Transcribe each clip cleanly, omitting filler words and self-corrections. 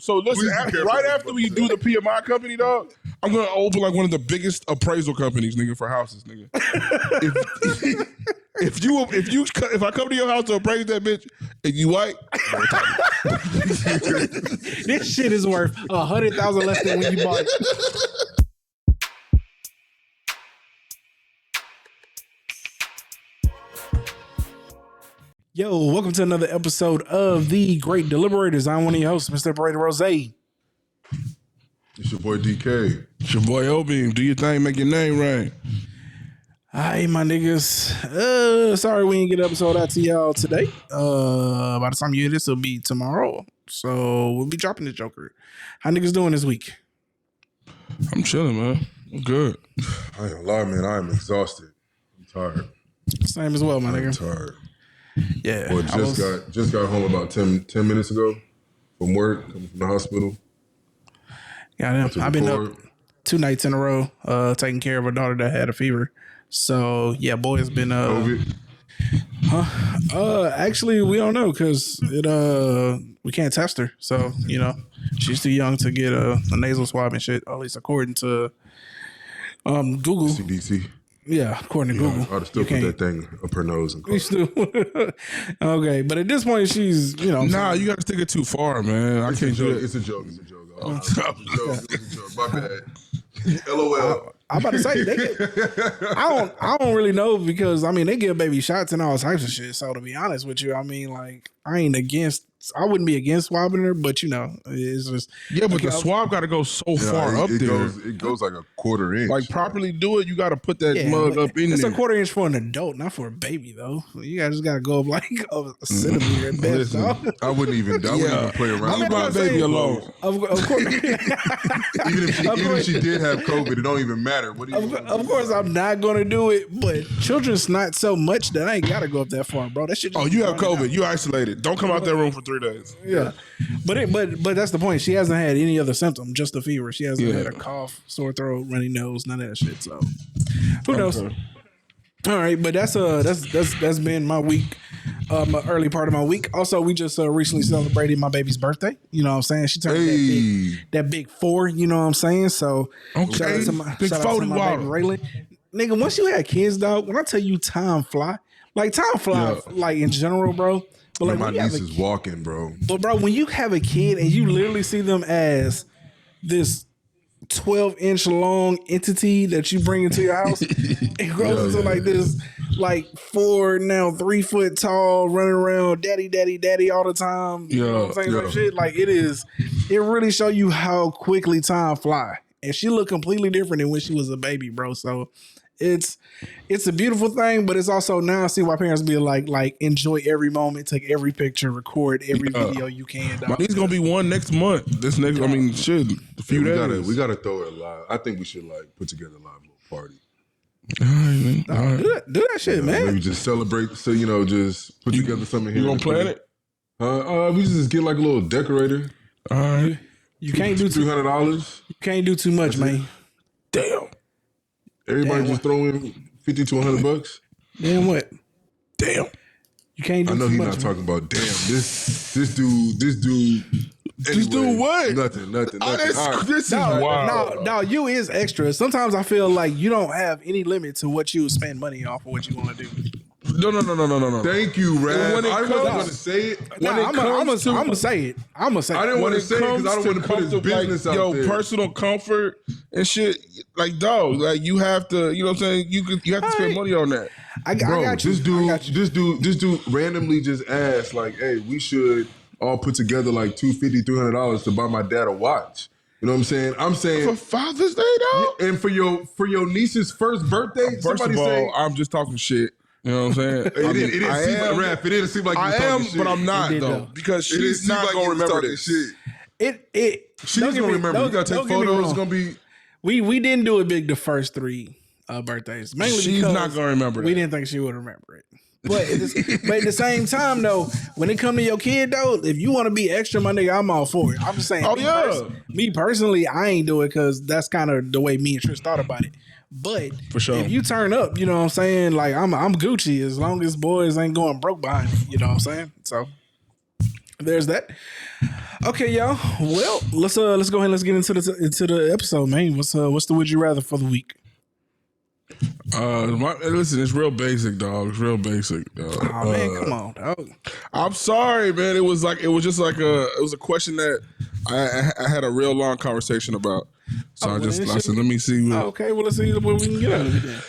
So listen, right after we do the PMI company, dog, I'm gonna open like one of the biggest appraisal companies, nigga, for houses, nigga. if I come to your house to appraise that bitch and you white, this shit is worth 100,000 less than when you bought it. Yo, welcome to another episode of The Great Deliberators. I'm one of your hosts, Mr. Brady Rose. It's your boy DK. it's your boy Obeam. Do your thing, make your name right. Hi, my niggas. Sorry we didn't get an episode out to y'all today. By the time you hear this, it'll be tomorrow. So we'll be dropping the Joker. How niggas doing this week? I'm chilling, man. I'm good. I ain't gonna lie, man. I am exhausted. I'm tired. Same as well, my I'm nigga. tired. Yeah. Boy, just got home about 10 minutes ago from work, coming from the hospital. I've been up 2 nights in a row taking care of a daughter that had a fever. So yeah, boy, it's been COVID? Actually we don't know because we can't test her. So, she's too young to get a nasal swab and shit, at least according to Google. CDC. Yeah, according to Google. I'd have still put that thing up her nose and Okay, but at this point she's, Nah, you gotta stick it too far, man. I can't do it. It's a joke. It's a joke. It's a joke. My bad. LOL. I'm about to say I don't really know because they give baby shots and all types of shit. So to be honest with you, I wouldn't be against swabbing her, but it's just but the swab got to go so far up there. It goes like a quarter inch. Like properly do it, you got to put that mug up in it's there. It's a quarter inch for an adult, not for a baby though. You guys just got to go up like a centimeter at best. I wouldn't even play around. Leave my baby alone. Of course. even if she did have COVID, it don't even matter. Of course, I'm not gonna do it, but children's not so much that I ain't gotta go up that far, bro. That shit. You have COVID. You isolated. Don't come out that room for 3 days. Yeah, but that's the point. She hasn't had any other symptom, just a fever. She hasn't had a cough, sore throat, runny nose, none of that shit. So who knows? All right, but that's been my week, my early part of my week. Also, we just recently celebrated my baby's birthday. You know what I'm saying? She turned that big 4. You know what I'm saying? So shout out to my baby Raylan. Nigga, once you have kids, dog, when I tell you time fly, like in general, bro. But like my niece is walking, bro. But bro, when you have a kid and you literally see them as this 12-inch long entity that you bring into your house, it grows into like this, like 4 now 3 foot tall, running around daddy all the time. You know what I'm saying? Like shit. Like it really show you how quickly time fly. And she looked completely different than when she was a baby, bro. So it's a beautiful thing, but it's also now I see why parents be like enjoy every moment, take every picture, record every video you can. My niece's gonna be 1 next month. A few days. We gotta throw it live. I think we should put together a live little party. All right, man. Do that shit, man. Maybe just celebrate. So just put together something here. You gonna plan it? We just get like a little decorator. All right. You can't do $300. You can't do too much, man. Damn. Everybody just throw in $50 to $100. Damn what? Damn. You can't do too much. I know he's not talking about damn. This dude. This dude what? Nothing. This is wild. No, you is extra. Sometimes I feel like you don't have any limit to what you spend money off or what you want to do. No. Thank you, Rad. I wasn't going to say it. I'm gonna say it. I didn't want to say it because I don't want to put his business out there. Personal comfort and shit, like dog, like you have to, you know what I'm saying? You have to spend money on that. I got you. This dude randomly just asked, like, hey, we should all put together like $250, $300 to buy my dad a watch. You know what I'm saying? I'm saying for Father's Day, though, and for your niece's first birthday. First of all, I'm just talking shit. You know what I'm saying? It didn't seem like you was talking shit. But I'm not though because she's not gonna remember this shit. She's gonna remember. You gotta take photos. It's gonna be. We didn't do it big the first 3 birthdays. Mainly she's because not gonna remember. We didn't think she would remember it. But at the same time, though, when it come to your kid, though, if you want to be extra, my nigga, I'm all for it. I'm just saying. Me personally, I ain't do it because that's kind of the way me and Trish thought about it. But for sure, if you turn up, you know what I'm saying? Like I'm Gucci as long as boys ain't going broke behind me. You know what I'm saying? So There's that. Okay, y'all. Well, let's go ahead and let's get into the episode, man. What's the would you rather for the week? Listen, it's real basic, dog. It's real basic, dog. Oh man, come on, dog. I'm sorry, man. It was just like a question that I had a real long conversation about. So I said, let me see. Okay, well let's see what we can get out of it then.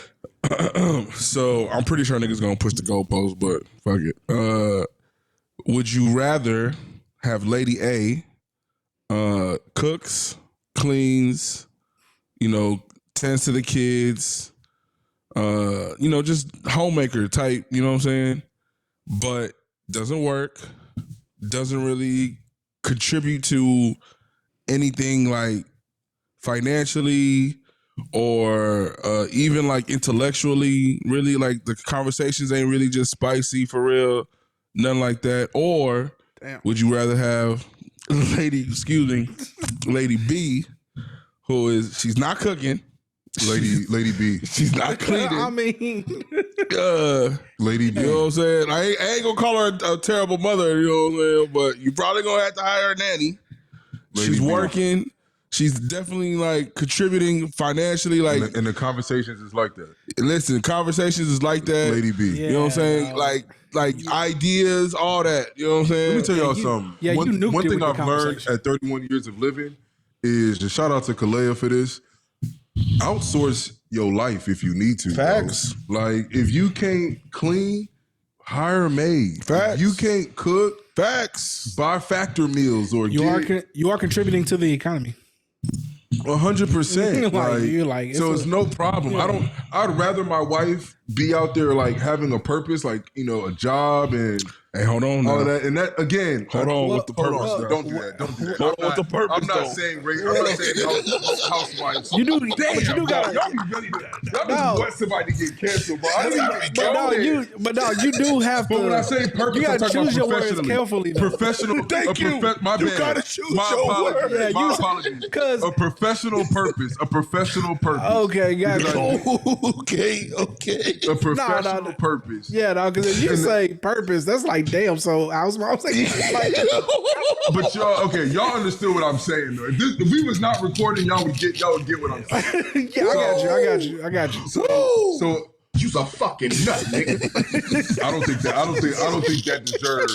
So I'm pretty sure niggas gonna push the goalpost, but fuck it. Would you rather have Lady A cooks, cleans, tends to the kids, just homemaker type, you know what I'm saying? But doesn't work, doesn't really contribute to anything like financially or even like intellectually, really like the conversations ain't really just spicy for real, nothing like that. Or would you rather have Lady B, she's not cooking, Lady B. she's not cleaning. I mean, Lady B. You know what I'm saying? I ain't gonna call her a terrible mother, you know what I'm saying? But you probably gonna have to hire a nanny. Lady She's B. working. She's definitely like contributing financially. Like, and the conversations is like that. Listen, conversations is like that. Lady B. You know what I'm saying? Like ideas, all that. You know what I'm saying? Let me tell y'all something. Yeah, one you nuked it thing with I've the learned conversation. at 31 years of living is, and shout out to Kalea for this, outsource your life if you need to. Facts. Bro. Like, if you can't clean, hire a maid. Facts. If you can't cook, facts. Buy factor meals or you are contributing to the economy. 100%. So it's no problem. Yeah. I'd rather my wife be out there like having a purpose, like, a job and hey, hold on all now. that. And that again, hold on with the purpose. Don't do that. Don't do that. Hold on with the purpose. I'm not saying housewives. You do, Damn, but you do got. y'all be ready to want somebody to get canceled, bro. But no, you do have to. But when I say purpose, you gotta I'm talking choose your about words carefully. Though. Professional. Thank you. My You bad. gotta choose my your apologies. words. Yeah, My apologies. Because a professional purpose. A professional purpose. Okay, got you. Okay. A professional purpose. Yeah, no, because if you say purpose, that's like damn. So I was saying, like, but y'all understood what I'm saying though. If we was not recording, y'all would get what I'm saying. Yeah, I got you. So you's a fucking nut, nigga. I don't think that deserves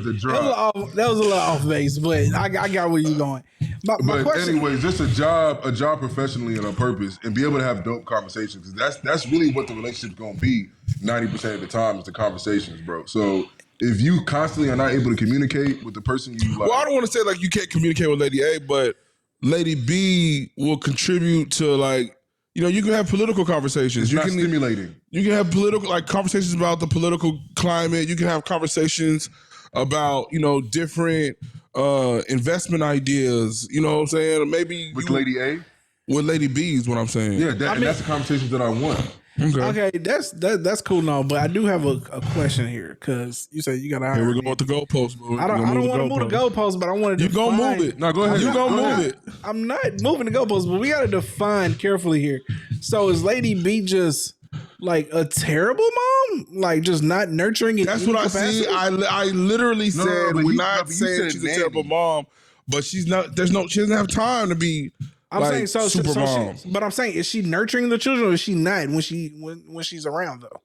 a drop. That was a little off base, but I got where you going. My question, anyways, just a job professionally and on purpose, and be able to have dope conversations. That's really what the relationship's gonna be 90% of the time is the conversations, bro. So if you constantly are not able to communicate with the person you like, well, I don't want to say like you can't communicate with Lady A, but Lady B will contribute to like. You can have political conversations. It's not stimulating. You can have political conversations about the political climate. You can have conversations about different investment ideas. You know what I'm saying? Maybe with Lady A, with Lady B is what I'm saying. Yeah, that's the conversation that I want. Okay, that's cool now, but I do have a question here because you said you got to. Here we're going with the goalpost. I don't want to move the goalpost, but I wanted to. You gonna move it? No, go ahead. You gonna move it? I'm not moving the goalpost, but we got to define carefully here. So is Lady B just like a terrible mom, like just not nurturing? That's what I see. I literally said we're not saying she's a terrible mom, but she's not. She doesn't have time to be. I'm saying super mom. But I'm saying, is she nurturing the children or is she not when she's around though?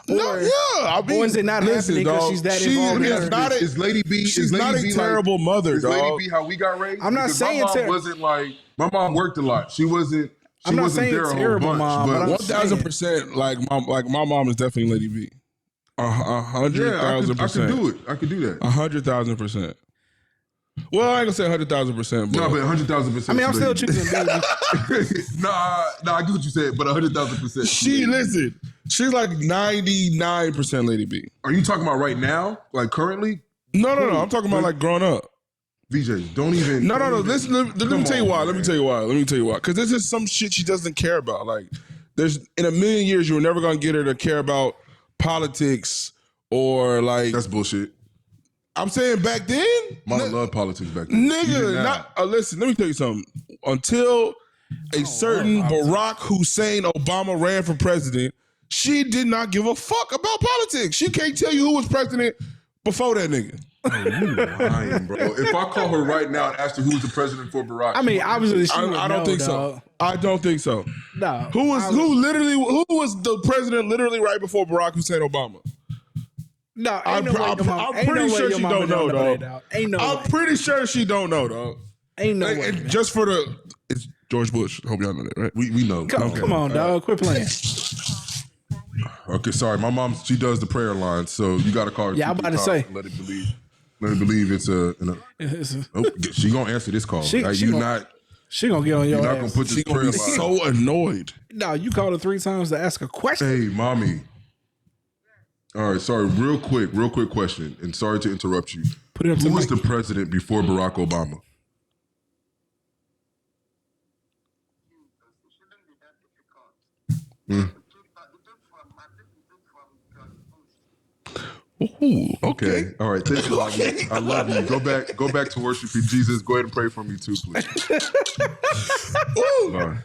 No, yeah. I mean, or is it not happening because she's that involved? Is Lady B? She's not a terrible mother, is dog. Lady B how we got raised? I'm not saying my mom wasn't like my mom worked a lot. She wasn't. I'm not saying there terrible mom, but 1,000%. Like my mom is definitely Lady B. 100,000%. I could do it. I could do that. 100,000%. Well, I ain't gonna say 100,000%. No, but 100,000%. I mean, I'm still choosing baby. Nah, I get what you said, but 100,000%. She's like 99% Lady B. Are you talking about right now? Like currently? No. I'm talking about like growing up. VJ, don't even. No. Listen, let me tell you why. Let me tell you why. Because there's just some shit she doesn't care about. Like, there's in a million years you were never gonna get her to care about politics or like. That's bullshit. I'm saying back then, Mama loved politics back then. Nigga, listen, let me tell you something. Until a certain Barack Hussein Obama ran for president, she did not give a fuck about politics. She can't tell you who was president before that nigga. You lying, bro. If I call her right now and ask her who's the president for Barack, I mean, obviously, she would I don't know, think dog. so. I don't think so. No. Who was the president literally right before Barack Hussein Obama? No, I'm pretty sure she don't know, dog. Ain't no I'm way. pretty sure she don't know, dog. Ain't no Like, way. and just for it's George Bush. Hope y'all know that, right? we know. Come on, dog. Quit playing. Okay, sorry. My mom, she does the prayer line, so you got to call her. Yeah, I'm about to say. Let it believe it's a. She gonna answer this call. She you gonna- not. She gonna get on your You're not ass. gonna put this She gonna prayer be line. so annoyed. No, you called her 3 times to ask a question. Hey, mommy. All right, sorry. Real quick question, and sorry to interrupt you. Put it up to Who was Mike. the president before Barack Obama? Ooh, Okay. All right. Thank you, mommy. I love you. Go back to worshiping Jesus. Go ahead and pray for me too, please. Ooh. All right.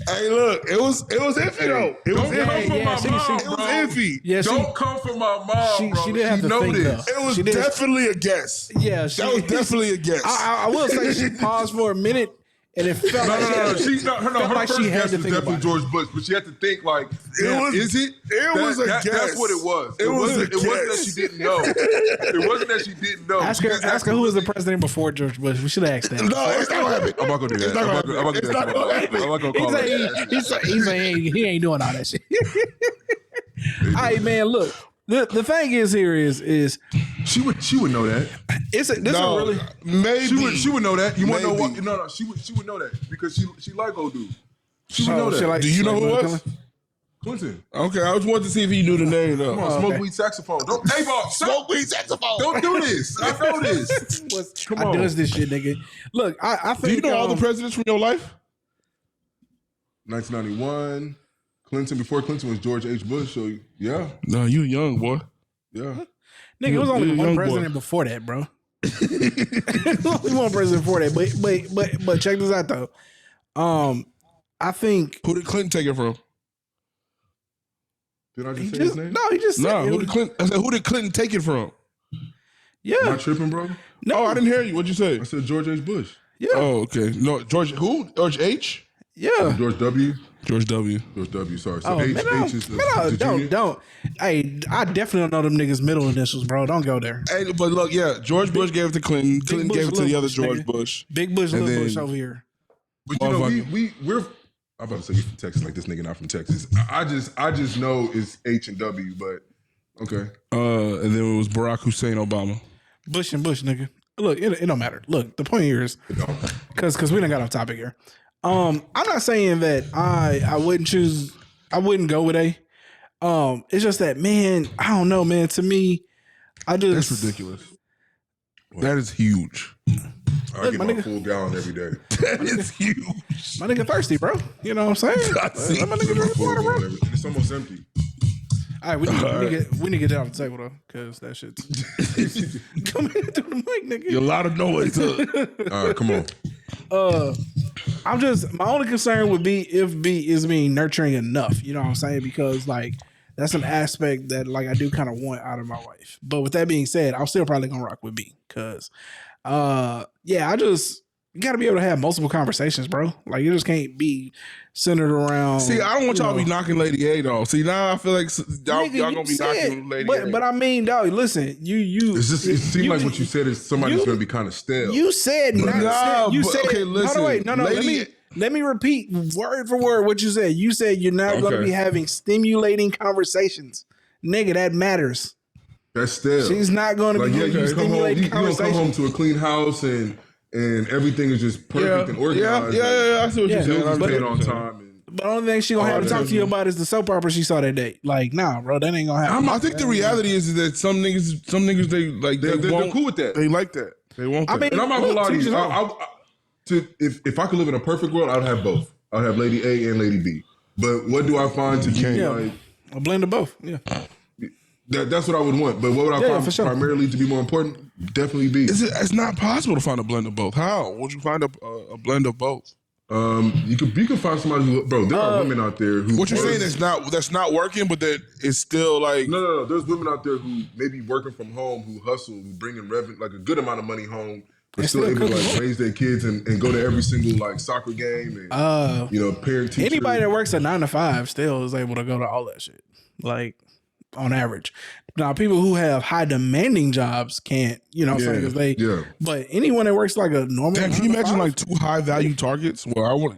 Hey, look, it was iffy though. It was Don't come iffy. for yeah, my she- mom, she- bro. It was iffy. Yeah, Don't come for my mom, bro. she did have to know think, this. though. It was She did- definitely a guess. Yeah, That was definitely a guess. I will say she paused for a minute, and it felt No, like no. felt Her like first she had guess to was think definitely about it. George Bush, but she had to think like, was- is it? it was a guess. That's what it was. It was wasn't, a it wasn't that guess. she didn't know. It wasn't that she didn't know. Ask She her, just had ask her to who was the really- president before George Bush. We should have asked that. No, it's not gonna happen. I'm not gonna do that. It's not gonna I'm not happen. It's not gonna happen. I'm not gonna He call said that. he said he ain't doing all that shit. All right, man. Look, the thing is here is She would know that. this is No, really maybe She would know that. You want to know Maybe. what? No. She would know that because she like old dude. She would Oh, know she that. like- Do you know who it was? Clinton. Okay, I was wanting to see if he knew the name though. Come on, okay. smoke weed saxophone. Don't, hey, boss, Smoke weed saxophone. don't do this. I know this. Come I on. does this shit, nigga. Look, I think Do you know all the presidents from your life? 1991. Clinton. Before Clinton was George H. Bush. So yeah, No, you young boy. yeah. nigga, it was only You're a one young boy. president before that, bro. Only one president before that. But check this out though. I think Who did Clinton take it from? Did I he just say his just name? no, he just said No, it who was- did Clinton? I said, who did Clinton take it from? Am yeah, I tripping, bro? Oh, I didn't hear you. What'd you say? I said George H. Bush. yeah, Oh, okay. No, George. Who? George H. yeah. George W. George W. George W. Sorry. So Oh, H, man, H is the junior. don't. Hey, I definitely don't know them niggas' middle initials, bro. Don't go there. Hey, but look, yeah, George Bush gave it to Clinton. Clinton Bush, gave it to the little other Bush, George nigga. Bush. Big Bush, And little Bush then- over here. But you know, Motherfucker. we're. I'm about to say he's from Texas, like this nigga not from Texas. I just know it's H and W, but okay. And then it was Barack Hussein Obama. Bush and Bush, nigga. Look, it don't matter. Look, the point here is because we done got off topic here. I'm not saying that I wouldn't go with A. It's just that, man, I don't know, man. To me, I just That's ridiculous. That is huge. I Look, get my my nigga. full gallon every day. That is huge. My nigga thirsty, bro. You know what I'm saying? see. Let my nigga drink Full water, bro. gallon every day. It's almost empty. All right, we need to get that off the table though, because that shit's coming through the mic, nigga. A lot of noise. All right, come on. I'm just my only concern would be if B is being nurturing enough. You know what I'm saying? Because like that's an aspect that like I do kind of want out of my wife. But with that being said, I'm still probably gonna rock with B because yeah, you got to be able to have multiple conversations, bro. Like you just can't be centered around. See, I don't want y'all to be knocking Lady A though. See, now I feel like y'all Nigga, gonna you be said- knocking Lady A. but I mean, dog, listen, you. It's just, it seemed like what you said is somebody's you- going to be kind of stale. You said not. Nah, you but- said okay, hold listen, on, wait, no. lady- Let me repeat word for word what you said. You said you're not going to Okay. be having stimulating conversations, nigga. That matters. That's stale. She's not going to like, be yeah, having you come home, stimulating you don't come home conversations. to a clean house and everything is just perfect and organized. Yeah. I see what Yeah. you're saying. Bills is I paid see what on you're saying. time. And But the only thing she gonna have to talk to you about is the soap opera she saw that day. Like, nah, bro, that ain't gonna happen. I think the reality is that some niggas they like They're won't- cool with that. They like that. They want that. I mean, And I'm not gonna lie to teach you. his own. If I could live in a perfect world, I'd have both. I'd have Lady A and Lady B. But what do I find to be Yeah. like? A blend of both. Yeah. That's what I would want. But what would I Yeah, find for sure. primarily to be more important? Definitely B. It's not possible to find a blend of both. How would you find a blend of both? You can find somebody who, bro. There are women out there who. What you're saying is that's not working, but that it's still like no. There's women out there who may be working from home, who hustle, who bring in revenue, like a good amount of money home, but still able to like raise their kids and go to every single like soccer game and parent teacher. Anybody that works a 9 to 5 still is able to go to all that shit. Like on average. Now people who have high demanding jobs can't, what I'm saying? But anyone that works like a normal. Damn, can you imagine like 2 high value targets? Well,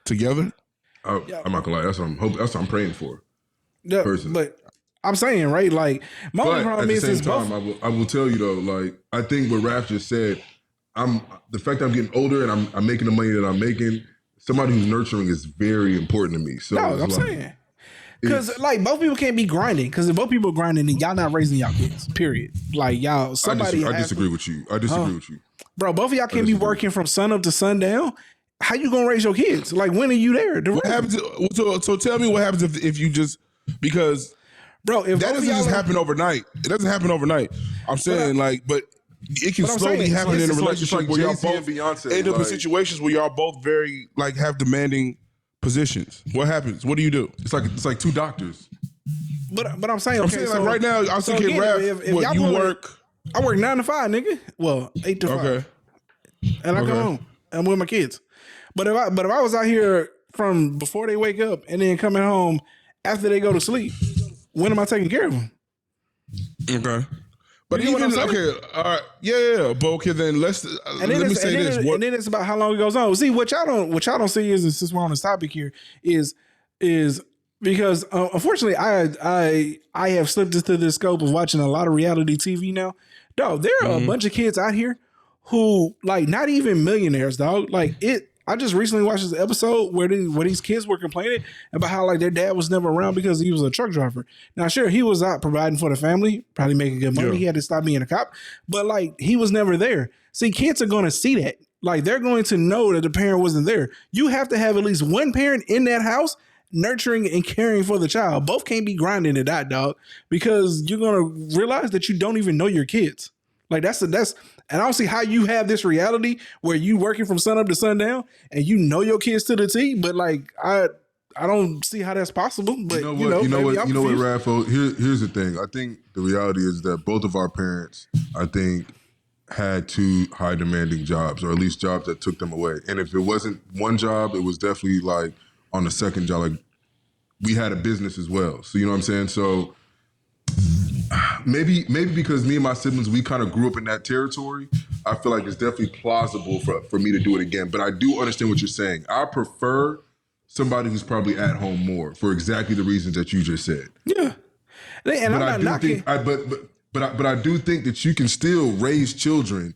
together. I'm not gonna lie. That's what I'm praying for. Yeah, but I'm saying, right? Like, my only problem is at the same time, I will tell you though. Like, I think what Raph just said. The fact that I'm getting older and I'm making the money that I'm making. Somebody who's nurturing is very important to me. So no, I'm saying. Because like both people can't be grinding. Because if both people grinding, then y'all not raising y'all kids. Period. Like y'all, somebody. I disagree with you. Bro. Both of y'all can't be working from sun up to sundown. How you gonna raise your kids? Like when are you there? What happens? So tell me what happens if you just because, bro, if that doesn't just happen overnight. It doesn't happen overnight. I'm saying but it can slowly happen in a relationship where y'all both end up in situations where y'all both very like have demanding positions. What happens? What do you do? It's like 2 doctors. But I'm saying, okay, like right now, I'm thinking, Raph, you work. I work 9 to 5, nigga. Well, 8 to 5. Okay. And I come home. I'm with my kids. But if I was out here from before they wake up and then coming home after they go to sleep, when am I taking care of them? Okay. But even okay, all right, yeah. But okay, then let me say this. And then it's about how long it goes on. See, what y'all don't see is, and since we're on this topic here, is because unfortunately I have slipped into the scope of watching a lot of reality TV now. Dog, there are a bunch of kids out here who like not even millionaires, dog. Like it. I just recently watched this episode where these kids were complaining about how like their dad was never around because he was a truck driver. Now, sure, he was out providing for the family, probably making good money. Yeah. He had to stop being a cop, but like he was never there. See, kids are going to see that. Like they're going to know that the parent wasn't there. You have to have at least one parent in that house nurturing and caring for the child. Both can't be grinding it out, dog, because you're going to realize that you don't even know your kids. Like that's and I don't see how you have this reality where you working from sun up to sundown and you know your kids to the T, but like I don't see how that's possible. But you know what, Raph, here's the thing. I think the reality is that both of our parents, I think, had 2 high demanding jobs, or at least jobs that took them away. And if it wasn't one job, it was definitely like on the second job. Like we had a business as well. So you know what I'm saying? So maybe because me and my siblings, we kind of grew up in that territory, I feel like it's definitely plausible for me to do it again. But I do understand what you're saying. I prefer somebody who's probably at home more for exactly the reasons that you just said. Yeah. And but I'm not knocking. But I do think that you can still raise children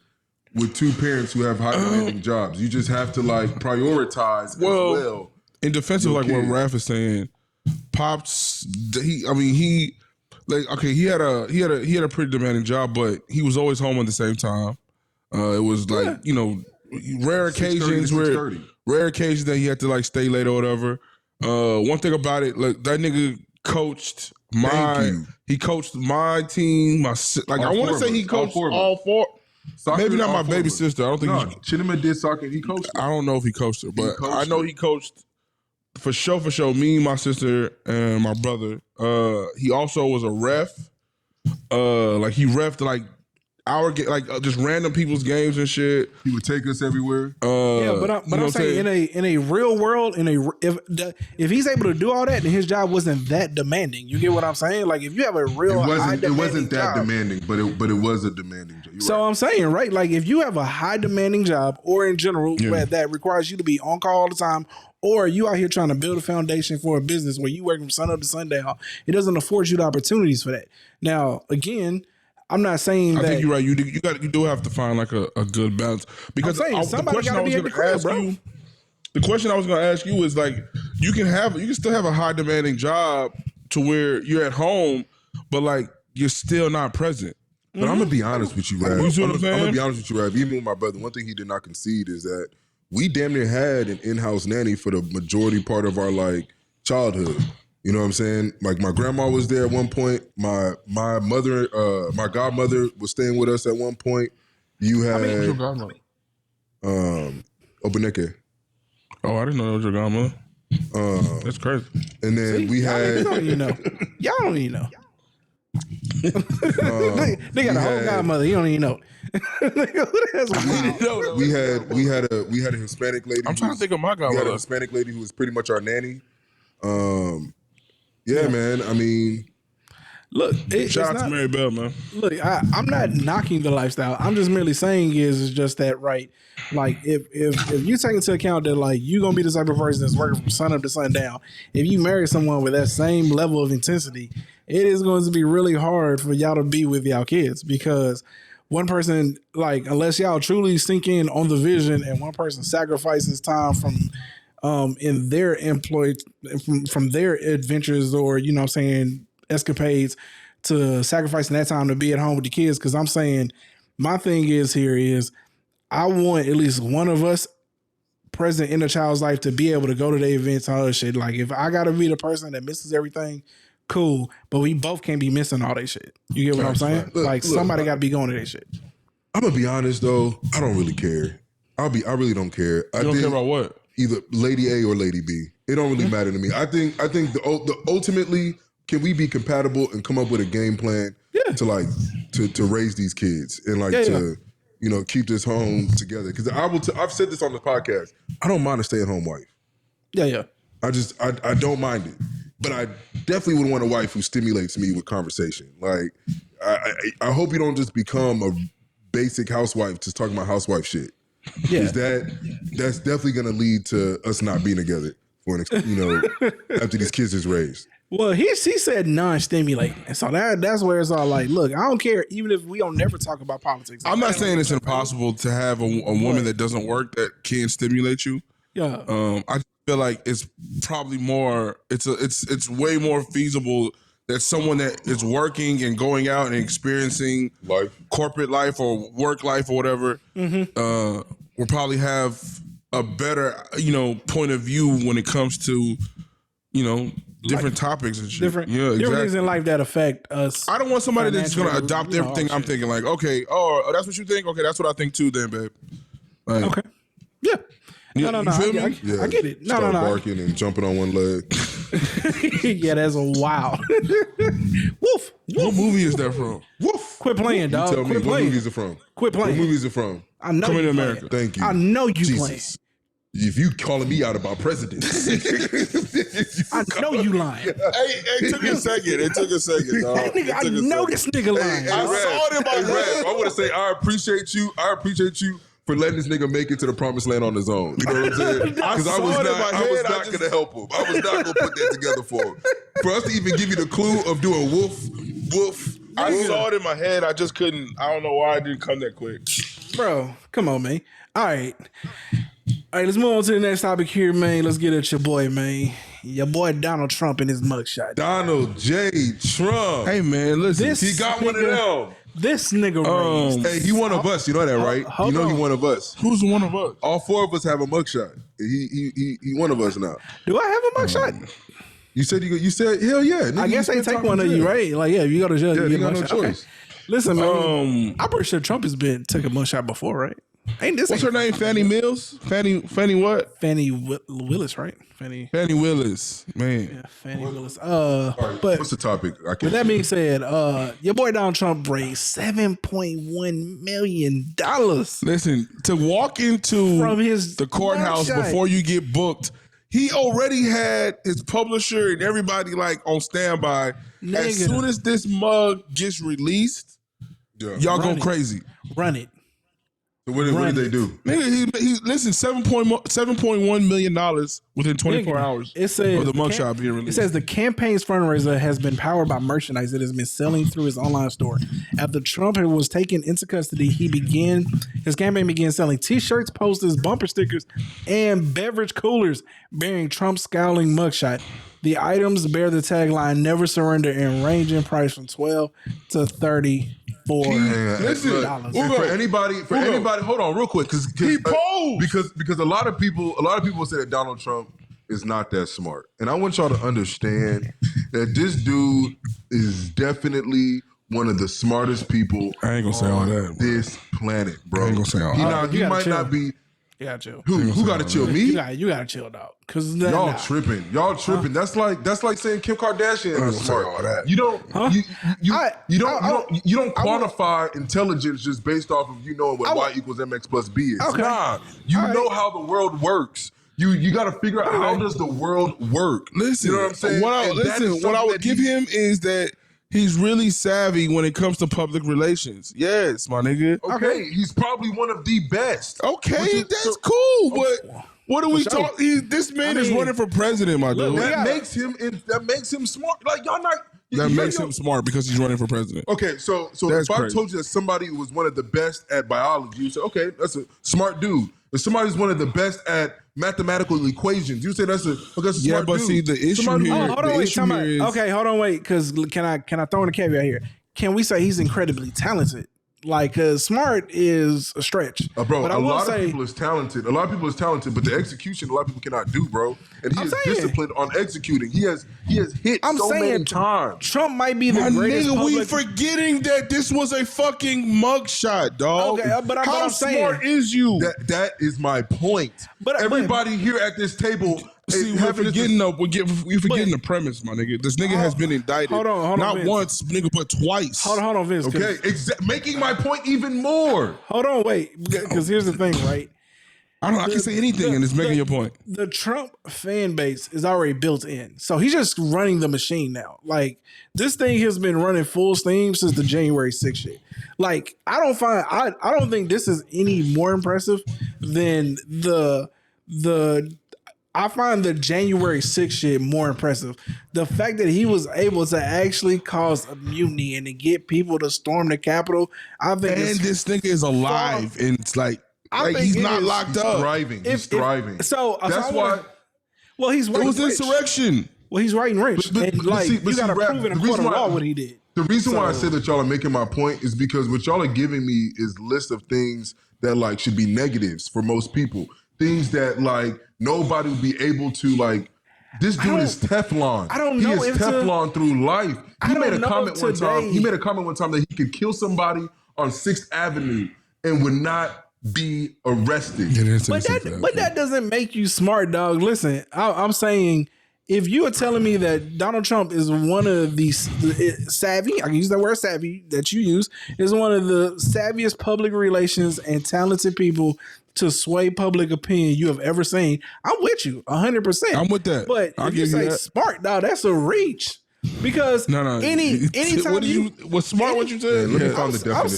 with 2 parents who have high demanding jobs. You just have to like prioritize as well. In defense of like what Raph is saying, Pops, he had a pretty demanding job, but he was always home at the same time. It was like rare occasions that he had to like stay late or whatever. One thing about it, like that nigga coached my team. I want to say he coached all 4. Soccer, maybe not my baby sister. I don't think Chinema did soccer. He coached her. I don't know if he coached her, but I know he coached. For sure, me, my sister, and my brother. He also was a ref. Like he refed like our just random people's games and shit. He would take us everywhere. But I'm saying in a real world, if he's able to do all that, then his job wasn't that demanding. You get what I'm saying? Like if you have a real it wasn't that demanding, but it was a demanding job. So I'm saying, right? Like if you have a high demanding job, or in general that requires you to be on call all the time, or you out here trying to build a foundation for a business where you work from sun up to sundown, it doesn't afford you the opportunities for that. Now, again, I'm not saying that. I think you're right. You do have to find like a good balance, because the question I was going to ask you. The question I was going to ask you is like you can still have a high demanding job to where you're at home, but like you're still not present. But I'm gonna be honest with you, Rav. I'm gonna be honest with you, Rav. Even with my brother, one thing he did not concede is that we damn near had an in-house nanny for the majority part of our like childhood. You know what I'm saying? Like my grandma was there at one point. My mother, my godmother was staying with us at one point. You had your godmother? Obaneke. Oh, I didn't know that was your godmother. That's crazy. And then we Y'all had don't even know. Y'all don't even know. They got a whole godmother. You don't even know. That's wild. we had a Hispanic lady. I'm trying to think of my We had a godmother. Hispanic lady who was pretty much our nanny. Yeah, man. I mean, Look, Shout out to Mary Bell, man. Look, I'm not knocking the lifestyle. I'm just merely saying is just that, right? Like if you take into account that like you gonna be the type of person that's working from sun up to sundown, if you marry someone with that same level of intensity, it is going to be really hard for y'all to be with y'all kids because one person, like, unless y'all truly sink in on the vision and one person sacrifices time from in their employ from their adventures or, you know what I'm saying, escapades to sacrificing that time to be at home with the kids. Cause I'm saying my thing is here is I want at least one of us present in a child's life to be able to go to the events and all that shit. Like if I gotta be the person that misses everything, cool. But we both can't be missing all that shit. You get what I'm saying? Look, somebody gotta be going to that shit. I'm gonna be honest though. I don't really care. I really don't care. You don't care about what? Either Lady A or Lady B. It don't really matter to me. I think the ultimately, can we be compatible and come up with a game plan to like to raise these kids and like you know, keep this home together? Because I've said this on the podcast. I don't mind a stay-at-home wife. Yeah. I don't mind it, but I definitely would want a wife who stimulates me with conversation. Like I hope you don't just become a basic housewife just talking about housewife shit. Yeah. That's definitely gonna lead to us not being together for after these kids is raised. Well, he said non-stimulating, and so that's where it's all like, look, I don't care, even if we don't never talk about politics. I'm not saying it's impossible to have a woman that doesn't work that can stimulate you. Yeah. I feel like it's probably more. It's way more feasible that someone that is working and going out and experiencing Life, corporate life or work life or whatever, will probably have a better, point of view when it comes to, different topics and shit. Different exactly. things in life that affect us. I don't want somebody that's going to financially, adopt everything I'm thinking. Like, okay, that's what you think? Okay, that's what I think too then, babe. Like, Okay. Yeah. No. You feel me? I get it. No. Start barking and jumping on one leg. Yeah, that's a wow. Woof. What movie is that from? Woof. Quit playing, dog. Tell me, Quit what playing. movies are from? Quit playing. What movies are from? I know Coming you to playing. America. Thank you. I know you Jesus. playing. If you calling me out about presidents, I know you lying. Hey, it took a second. It took a second, dog. Nigga, I know this nigga lying. Hey, I saw it in my head. I want to say I appreciate you for letting this nigga make it to the promised land on his own. You know what I'm saying? Because I was not going to help him. I was not going to put that together for him. For us to even give you the clue of doing woof. I saw it in my head. I just couldn't. I don't know why it didn't come that quick. Bro, come on, man. All right, let's move on to the next topic here, man. Let's get at your boy, man. Your boy Donald Trump and his mugshot. Donald J. Trump. Hey, man, listen. He got one of them. This nigga raised. Hey, he one of us. You know that, right? hold You know on. he one of us. Who's one of us? All four of us have a mugshot. He one of us now. Do I have a mugshot? You said hell yeah. Nigga, I guess you they spent take time one in of you, jail. right? Like, yeah, if you go to jail, Yeah, you you get a got no mugshot. Okay. choice. Listen, man, I'm pretty sure Trump has took a mugshot before, right? What's her name? Fannie Mills? Fannie what? Fannie Willis, right? Fannie Willis. Man. Yeah, Fannie Willis. But What's the topic? I with can't. that being said, your boy Donald Trump raised $7.1 million Listen, to walk into from his the courthouse mugshot. before you get booked, he already had his publisher and everybody like on standby. Nigga. As soon as this mug gets released, y'all Run go it. crazy. Run it. So what did they do? Nigga, he listen, $7.1 million within 24 Nigga, hours It says of the mugshot being It released. says the campaign's fundraiser has been powered by merchandise that has been selling through his online store. After Trump was taken into custody, his campaign began selling T-shirts, posters, bumper stickers, and beverage coolers bearing Trump's scowling mugshot. The items bear the tagline "Never Surrender" and range in price from $12 to $34. Listen, dollars. and for anybody, hold on real quick, because He posed. because a lot of people say that Donald Trump is not that smart, and I want y'all to understand that this dude is definitely one of the smartest people I ain't gonna say all on that, bro. this planet, bro. I ain't gonna say all that. He You gotta might chill. not be You gotta chill. Who got to chill? Me? You gotta chill, dog. Cause Y'all tripping. Y'all tripping. That's like saying Kim Kardashian is smart. All that. You don't you don't quantify intelligence just based off of knowing what y equals mx plus b is. Okay. Nah, you know how the world works. You got to figure out how does the world work. Listen, you know what I'm saying? What I would give him is that he's really savvy when it comes to public relations. Yes, my nigga. Okay, he's probably one of the best. Okay, that's cool, but what are we talking? This man is running for president, my dude. That makes him smart. Like y'all not. That makes him smart because he's running for president. Okay, so if I told you that somebody was one of the best at biology, you say, okay, that's a smart dude. If somebody's one of the best at mathematical equations, you say that's a smart dude. Yeah, but see, the issue here is... Okay, hold on, wait, because can I throw in a caveat here? Can we say he's incredibly talented? Like, smart is a stretch. Bro, but a lot of people is talented. A lot of people is talented, but the execution a lot of people cannot do, bro. And he is disciplined on executing. He has hit many times. Trump might be the greatest. Nigga, we forgetting that this was a fucking mugshot, dog. Okay, but how smart is you? That is my point. But everybody here at this table. See, we're forgetting the premise, my nigga. This nigga has been indicted. Hold on, not Vince. Once, nigga, but twice. Hold on, Vince. Okay, making my point even more. Hold on, wait, because here's the thing, right? I can say anything and it's making your point. The Trump fan base is already built in. So he's just running the machine now. Like, this thing has been running full steam since the January 6th shit. Like, I don't think this is any more impressive than I find the January 6th shit more impressive. The fact that he was able to actually cause a mutiny and to get people to storm the Capitol, I think. And this nigga is alive, and it's like he's not locked up. He's thriving. So that's why. Well, he's writing it was insurrection. Well, he's writing rich, you got to prove in a court of law what he did. The reason why I say that y'all are making my point is because what y'all are giving me is a list of things that like should be negatives for most people. Things that like nobody will be able to like. This dude is Teflon. I don't know. He is Teflon through life. He made a comment one time that he could kill somebody on 6th Avenue and would not be arrested. But that doesn't make you smart, dog. Listen, I'm saying if you are telling me that Donald Trump is one of these savvy, I can use that word savvy that you use, is one of the savviest public relations and talented people to sway public opinion you have ever seen, I'm with you 100%. I'm with that. But if you say smart, dog, that's a reach. Because anytime what's smart? What you said? Let me find the definition of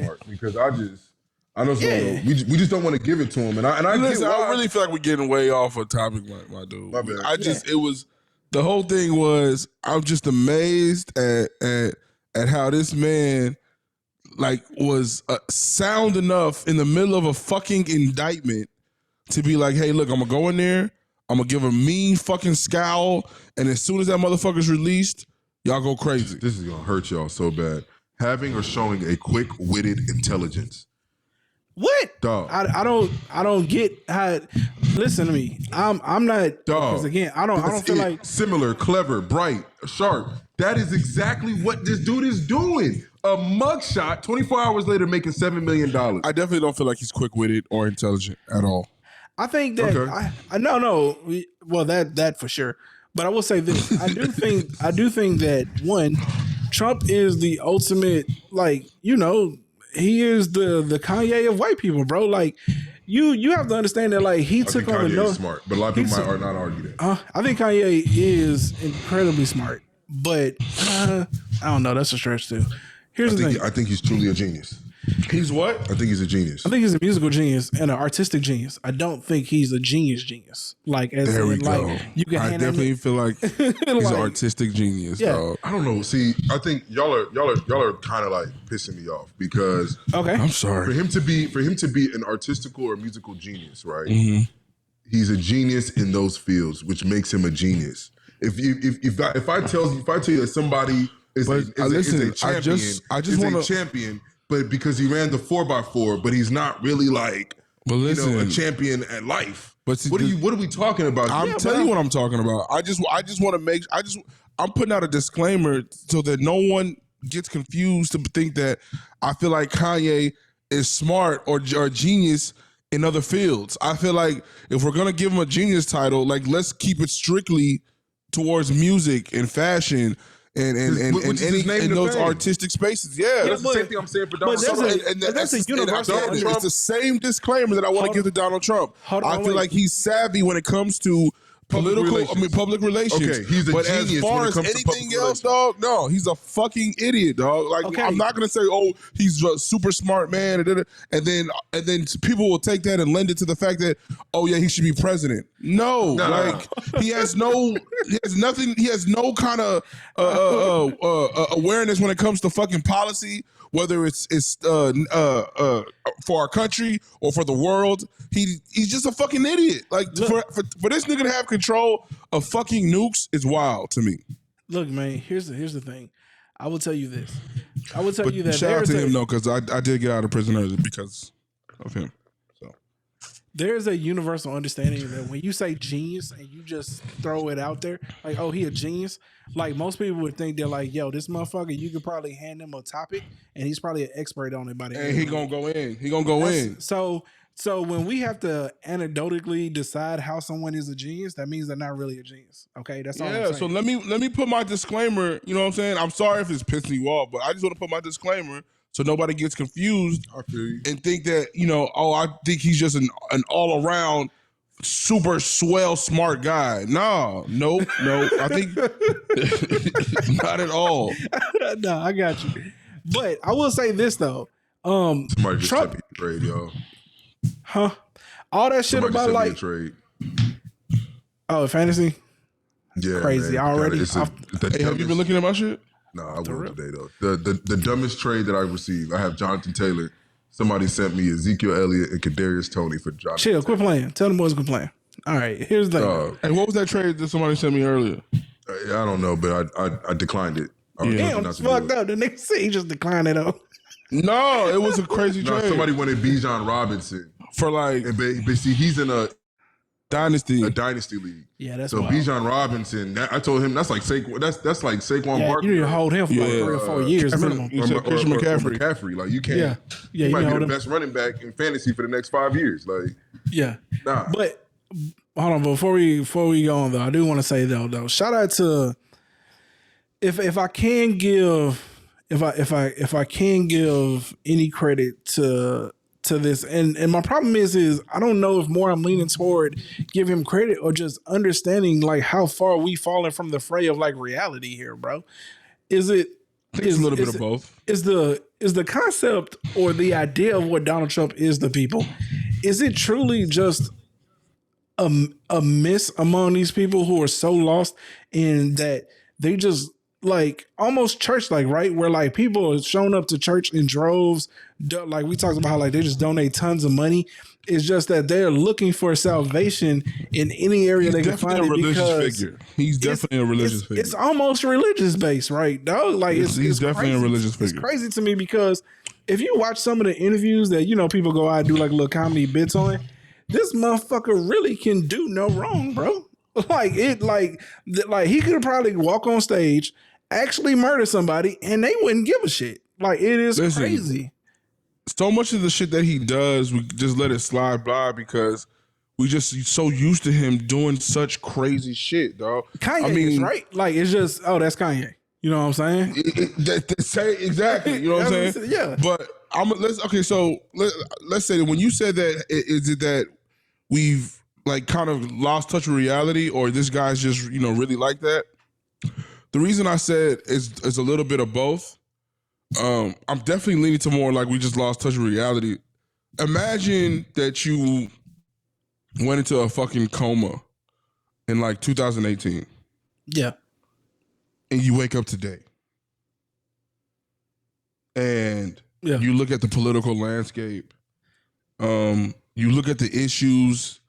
smart because I don't know. We just don't want to give it to him. And I listen, I really feel like we're getting way off a topic, my dude. My bad. The whole thing was, I'm just amazed at how this man like was sound enough in the middle of a fucking indictment to be like, hey, look, I'm gonna go in there, I'm gonna give a mean fucking scowl, and as soon as that motherfucker's released, y'all go crazy. This is gonna hurt y'all so bad. Having or showing a quick-witted intelligence. What? Dog. I don't get how. Listen to me. I'm not. Dog. Because again, I don't feel like similar, clever, bright, sharp. That is exactly what this dude is doing. A mugshot. 24 hours later, making $7 million. I definitely don't feel like he's quick-witted or intelligent at all. I think that no. Well, that for sure. But I will say this. I do think that one, Trump is the ultimate, like, he is the Kanye of white people, bro. Like, you have to understand that, like, he took on Kanye is smart, but a lot of people might not argue that. I think Kanye is incredibly smart, but I don't know. That's a stretch too. Here's the thing. I think he's truly a genius. He's what? I think he's a genius. I think he's a musical genius and an artistic genius. I don't think he's a genius. Like, as there we in, go. Like, you can I definitely feel like he's an artistic genius. Yeah. Dog. I don't know. See, I think y'all are kind of like pissing me off because I'm sorry. For him to be an artistical or musical genius, right? Mm-hmm. He's a genius in those fields, which makes him a genius. If I tell you that somebody is a champion, but because he ran the 4x4, but he's not really like a champion at life. But see, what are we talking about? I'm telling you what I'm talking about. I just want to I'm putting out a disclaimer so that no one gets confused to think that I feel like Kanye is smart or genius in other fields. I feel like if we're gonna give him a genius title, like let's keep it strictly towards music and fashion and Which is his name in to those fame. artistic spaces. Yeah, That's the same thing I'm saying for Donald but Trump. that's a universal It's the same disclaimer that I want to give to Donald Trump. I feel like he's savvy when it comes to public relations. Okay, he's a but genius as far when it as comes to anything public else, relations. dog, no, he's a fucking idiot, dog. Like Okay. I'm not gonna say, oh, he's a super smart man, and then people will take that and lend it to the fact that, oh yeah, he should be president. No, like he has no kind of awareness when it comes to fucking policy, whether it's for our country or for the world. He's just a fucking idiot. Like for this nigga to have control of fucking nukes is wild to me. Look, man, here's the thing. I will tell you this. I will tell you that Shout out to there's him though, because I did get out of prison early because of him. So there's a universal understanding that when you say genius and you just throw it out there, like, oh, he a genius. Like most people would think they're like, yo, this motherfucker, you could probably hand him a topic and he's probably an expert on it by the end. and he gonna go in. He gonna go in. So when we have to anecdotally decide how someone is a genius, that means they're not really a genius. Okay, that's all I'm Yeah, saying. so let me put my disclaimer. You know what I'm saying? I'm sorry if it's pissing you off, but I just want to put my disclaimer so nobody gets confused I feel you. and think that, you know, oh, I think he's just an all around super swell smart guy. No, I think not at all. No, I got you. But I will say this though. Somebody just Trump, sent me a trade, yo. huh? All that shit Somebody about sent me a like, trade. oh, fantasy. Yeah, Crazy man. already. It's Hey, have you been looking at my shit? No, I will today though. The dumbest trade that I received. I have Jonathan Taylor. Somebody sent me Ezekiel Elliott and Kadarius Toney for Jonathan. Chill, quit playing. Tell them boys quit playing. All right, here's the thing. Hey, what was that trade that somebody sent me earlier? I don't know, but I declined it. I was Damn, not it's to do fucked it. up. The nigga said he just declined it though. No, it was a crazy No, trade. somebody wanted Bijan Robinson, for like and but see, he's in a dynasty league. Yeah, that's So wild. Bijan Robinson, I told him that's like Saquon. That's like Saquon Yeah, Barkley. you need to hold him for like 3 or 4 years minimum. You said Christian McCaffrey. McCaffrey. Like you can't. Yeah. Yeah, he you might know be the them. best running back in fantasy for the next 5 years. Like Yeah, nah. but hold on. Before we go on though, I do want to say though, shout out to if I can give if I can give any credit to this, and my problem is I don't know if more I'm leaning toward give him credit or just understanding like how far we fallen from the fray of like reality here, bro. Is it? I think it's a little bit of both. Is the concept or the idea of what Donald Trump is to people? Is it truly just a miss among these people who are so lost in that they just like almost church like, right? Where like people are showing up to church in droves, like we talked about how like they just donate tons of money. It's just that they're looking for salvation in any area they can find it because figure. He's definitely a religious figure. It's almost religious based, right? Dog? Like he's definitely crazy. a religious figure. It's crazy to me because if you watch some of the interviews that people go out and do like little comedy bits on, this motherfucker really can do no wrong, bro. Like he could probably walk on stage, actually murder somebody, and they wouldn't give a shit. Like it is crazy. So much of the shit that he does, we just let it slide by because we just so used to him doing such crazy shit, dog. Kanye is right. Like it's just that's Kanye. You know what I'm saying? Exactly. You know what I'm saying? Yeah. But let's say that when you said that, is it that we've like kind of lost touch with reality, or this guy's just really like that? The reason I said is a little bit of both. I'm definitely leaning to more like we just lost touch with reality. Imagine that you went into a fucking coma in like 2018. Yeah. And you wake up today. And Yeah. you look at the political landscape. You look at the issues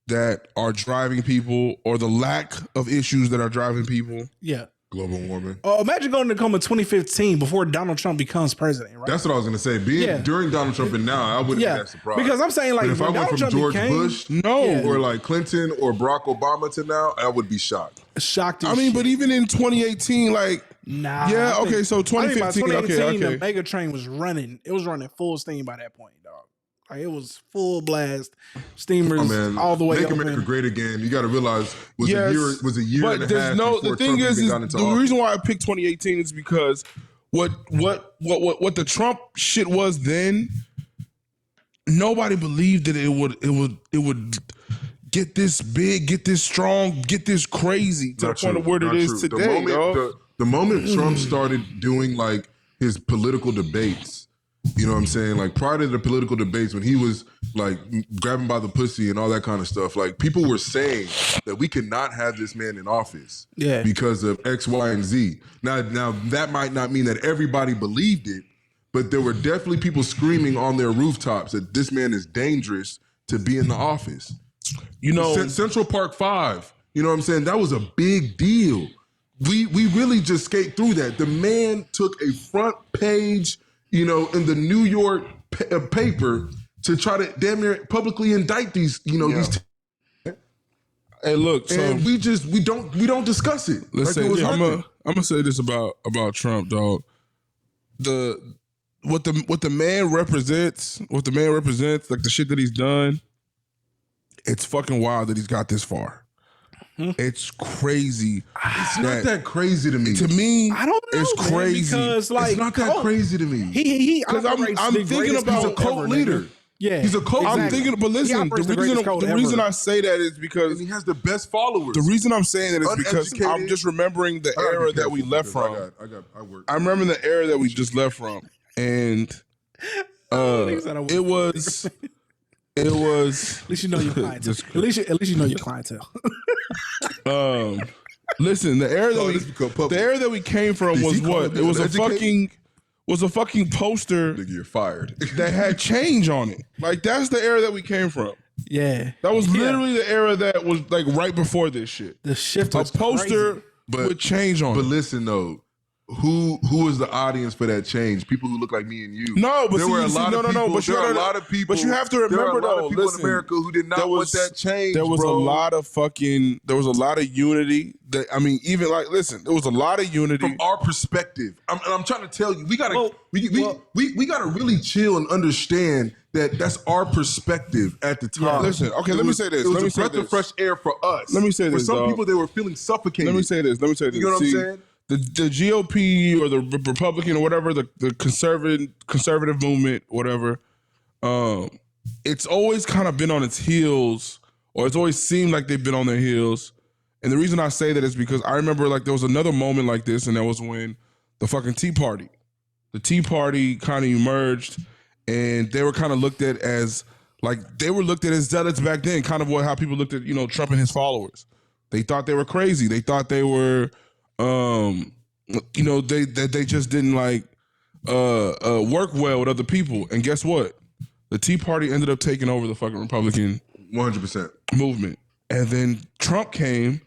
that are driving people or the lack of issues that are driving people. Yeah. Global warming. Oh, imagine going to coma in 2015 before Donald Trump becomes president, right? That's what I was gonna say. Being during Donald Trump and now, I wouldn't be that surprised. Because I'm saying like But if I when went Donald from Trump George Bush, or like Clinton or Barack Obama to now, I would be shocked. Shocked. I mean, but even in 2018, like, nah. yeah, I think so 2015, by 2018, okay. the mega train was running. It was running full steam by that point, dog. Like it was full blast, steamers Oh, man, all the way Make up. America great again. You got to realize was a year but and a half no. before The thing Trump is even got into the office. reason why I picked 2018 is because what the Trump shit was then. Nobody believed that it would get this big, get this strong, get this crazy to Not the point true, of where not it is true. today. The moment Trump started doing like his political debates, you know what I'm saying? Like prior to the political debates, when he was like grabbing by the pussy and all that kind of stuff, like people were saying that we cannot have this man in office because of X, Y, and Z. Now that might not mean that everybody believed it, but there were definitely people screaming on their rooftops that this man is dangerous to be in the office. You know, Central Park 5, you know what I'm saying? That was a big deal. We really just skate through that. The man took a front page, you know, in the New York paper to try to damn near publicly indict these, you know, these. Hey, look, so And we don't discuss it. let's say it was I'm nothing. gonna say this about Trump, dog. What the man represents, like the shit that he's done, it's fucking wild that he's got this far. It's crazy. It's not that crazy to me. To me, I don't know, it's man, crazy. because like It's not that crazy to me. He Because I'm thinking about He's a cult leader. Yeah, He's a cult I'm leader. thinking, but listen, the reason I say that is because And he has the best followers. the reason I'm saying that is because I'm Uneducated. just remembering the I gotta be era that careful we left because from. I work. I remember the era that we just left from, and it was. At least you know your clientele. At least you know your clientele. Listen, the era that we came from was what? It was a fucking poster Nigga, you're fired. that had change on it. Like that's the era that we came from. Yeah, That was literally the era that was like right before this shit. the shift A was poster crazy. with change on But it. listen though, who is the audience for that change? People who look like me and you. No, but there were a lot of people. but There are a lot of people. But you have to there are remember a lot though, of people listen, in America who did not want that change. There was bro. a lot of unity. Even like, listen, there was a lot of unity. From our perspective. I'm trying to tell you, we gotta we gotta really chill and understand that that's our perspective at the time. Yeah. Listen, okay, let me say this. It was Let me a say breath of this. fresh air for us. Let me say for this, some dog. people, they were feeling suffocated. Let me say this. You know what I'm saying? The GOP or the Republican or whatever, the conservative movement, whatever, it's always kind of been on its heels, or it's always seemed like they've been on their heels. And the reason I say that is because I remember like there was another moment like this, and that was when the fucking Tea Party kind of emerged, and they were kind of looked at as zealots back then, kind of how people looked at, you know, Trump and his followers. They thought they were crazy. They thought they were, you know, they just didn't like work well with other people. And guess what? The Tea Party ended up taking over the fucking Republican 100%. movement. And then Trump came,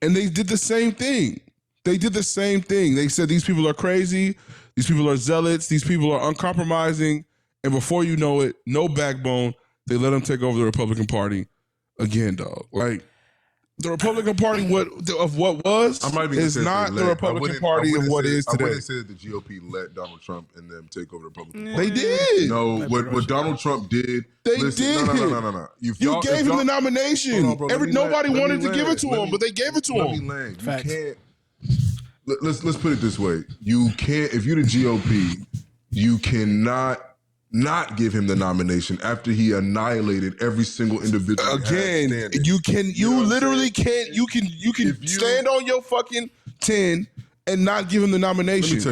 and they did the same thing. They said these people are crazy. These people are zealots. These people are uncompromising. And before you know it, no backbone. They let them take over the Republican Party again, dog. Like, the Republican Party of what was is not the Republican Party of what is today. I wouldn't say that the GOP let Donald Trump and them take over the Republican They Party. did. No, what Donald Trump did. They listen, did. No. You gave him the nomination. Hold on, bro, Nobody let wanted me to give it to land. him, but they gave it to Let him. me land. Facts. You can't. Let's put it this way. You can't. If you're the GOP, you cannot not give him the nomination after he annihilated every single individual. Again, you literally can't. You can stand on your fucking 10 and not give him the nomination. Let me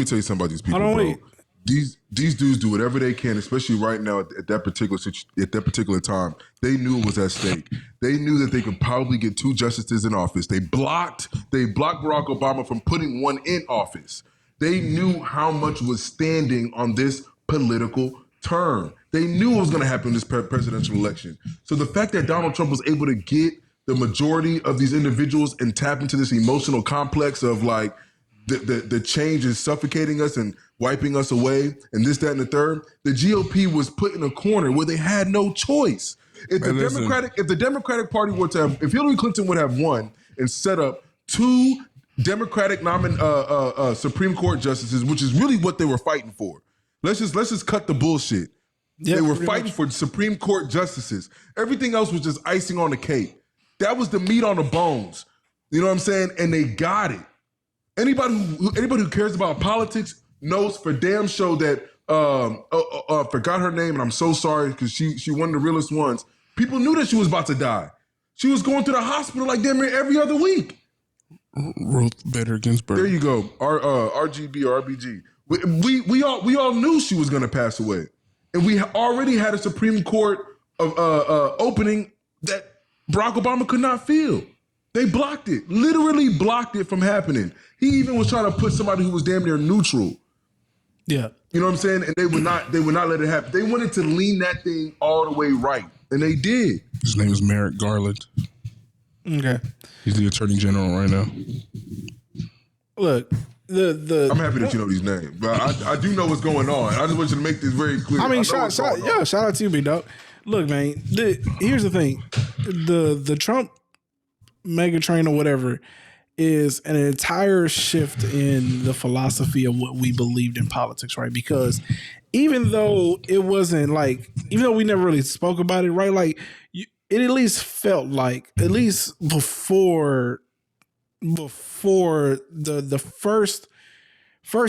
tell you something about these people, Hold on, bro. wait. These dudes do whatever they can, especially right now at that particular time. They knew it was at stake. They knew that they could probably get 2 justices in office. They blocked Barack Obama from putting one in office. They knew how much was standing on this political term. They knew it was going to happen in this presidential election. So the fact that Donald Trump was able to get the majority of these individuals and tap into this emotional complex of like the change is suffocating us and wiping us away and this, that, and the third, the GOP was put in a corner where they had no choice. If the Democratic Party were to have, if Hillary Clinton would have won and set up 2 Democratic Supreme Court justices, which is really what they were fighting for. Let's just cut the bullshit. Yeah, they were pretty fighting much. for Supreme Court justices. Everything else was just icing on the cake. That was the meat on the bones. You know what I'm saying? And they got it. Anybody who cares about politics knows for damn sure that forgot her name, and I'm so sorry because she one of the realest ones. People knew that she was about to die. She was going to the hospital like damn near every other week. Ruth Bader Ginsburg. There you go. RGB or RBG. We all knew she was going to pass away, and we already had a Supreme Court of opening that Barack Obama could not fill. They blocked it, literally blocked it from happening. He even was trying to put somebody who was damn near neutral. Yeah. You know what I'm saying? And they would not let it happen. They wanted to lean that thing all the way right, and they did. His name is Merrick Garland. Okay. He's the Attorney General right now. Look, I'm happy that you know these names, but I do know what's going on. I just want you to make this very clear. I mean, know shout out to you, big dog. Look, man, here's the thing. The Trump mega train or whatever is an entire shift in the philosophy of what we believed in politics, right? Because even though it wasn't like, even though we never really spoke about it, right? Like it at least felt like, at least before the first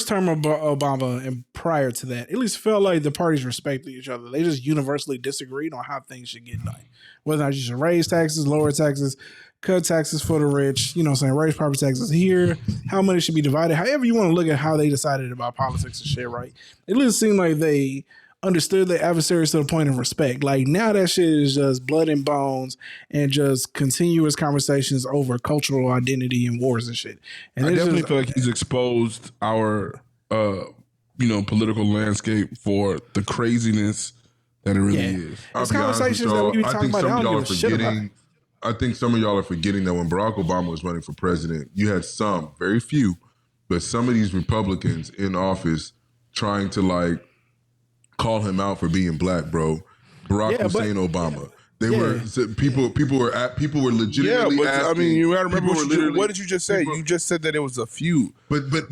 term of Obama and prior to that, at least felt like the parties respected each other. They just universally disagreed on how things should get done. Whether or not you should raise taxes, lower taxes, cut taxes for the rich, you know what I'm saying, raise property taxes here, how money should be divided, however you want to look at how they decided about politics and shit, right? It just seemed like they understood their adversaries to the point of respect. Like now that shit is just blood and bones and just continuous conversations over cultural identity and wars and shit. And I definitely just, feel like he's exposed our, political landscape for the craziness that it really is. I'll It's be honest with conversations that y'all, we be I talking think about. I some of don't y'all are give a shit about forgetting. I think some of y'all are forgetting that when Barack Obama was running for president, you had some, very few, but some of these Republicans in office trying to like call him out for being black, bro. Barack Hussein Obama. They were people were legitimately. Yeah, but asking, I mean, you gotta remember people what did you just say? You just said that it was a few. But that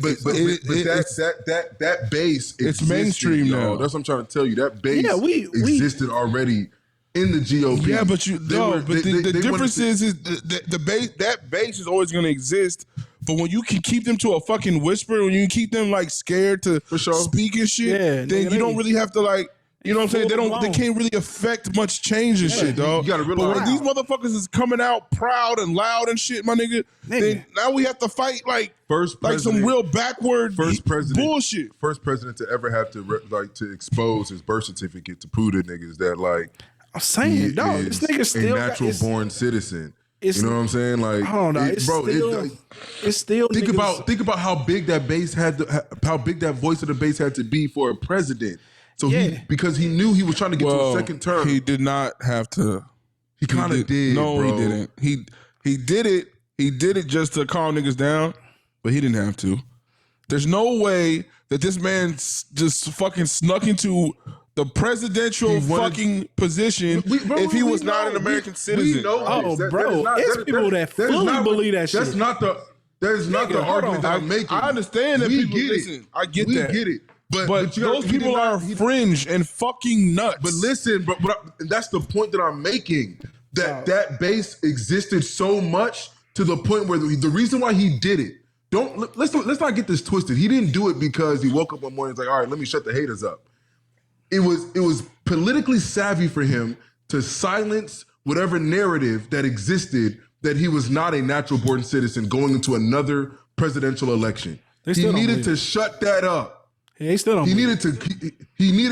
base it's existed, mainstream y'all. now. That's what I'm trying to tell you. That base we existed already in the GOP. Yeah, but the difference is the base is always going to exist. But when you can keep them to a fucking whisper, when you can keep them like scared to speak and shit, then you don't really have to like. You know what I'm saying? They can't really affect much change and shit, dog. You gotta realize. But when these motherfuckers is coming out proud and loud and shit, my nigga, then now we have to fight like some real backward bullshit. First president to ever have to expose his birth certificate to prove to niggas that like I'm saying, dog, this nigga still a natural born citizen. You know what I'm saying? Like, I don't know. It's still think about how big that base how big that voice of the base had to be for a president. So because he knew he was trying to get to a second term. He did not have to. He kind of did. No, bro. he didn't. He did it. He did it just to calm niggas down, but he didn't have to. There's no way that this man just fucking snuck into the presidential fucking position if he was not an American citizen. We know it's people that fully believe that shit. That is not the argument that I'm making. I understand that people listen. I get that. We get it. But those people are fringe and fucking nuts. But listen, but that's the point that I'm making. That base existed so much to the point where the reason why he did it. Let's not get this twisted. He didn't do it because he woke up one morning and was like, all right, let me shut the haters up. It was politically savvy for him to silence whatever narrative that existed that he was not a natural born citizen going into another presidential election. He needed to shut that up. He still don't. He needed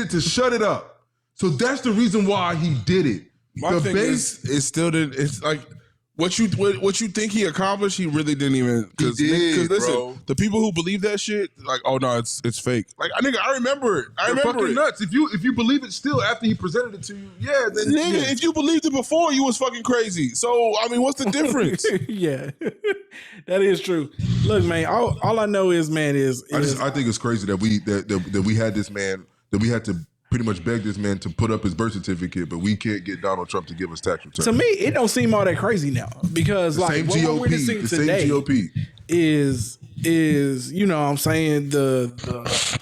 to shut it up. So that's the reason why he did it. My thing is still did. It's like what you think he accomplished. He really didn't even. Because listen, bro. The people who believe that shit, like, oh no, it's fake. Like, nigga, I remember it. I remember fucking it. Nuts. If you believe it still after he presented it to you, then nigga, if you believed it before, you was fucking crazy. So I mean, what's the difference? Yeah, that is true. Look, man, all I know is, man, I think it's crazy that we had this man, that we had to pretty much beg this man to put up his birth certificate, but we can't get Donald Trump to give us tax returns. To me, it don't seem all that crazy now because the like same what GOP, we're seeing today same GOP is you know what I'm saying the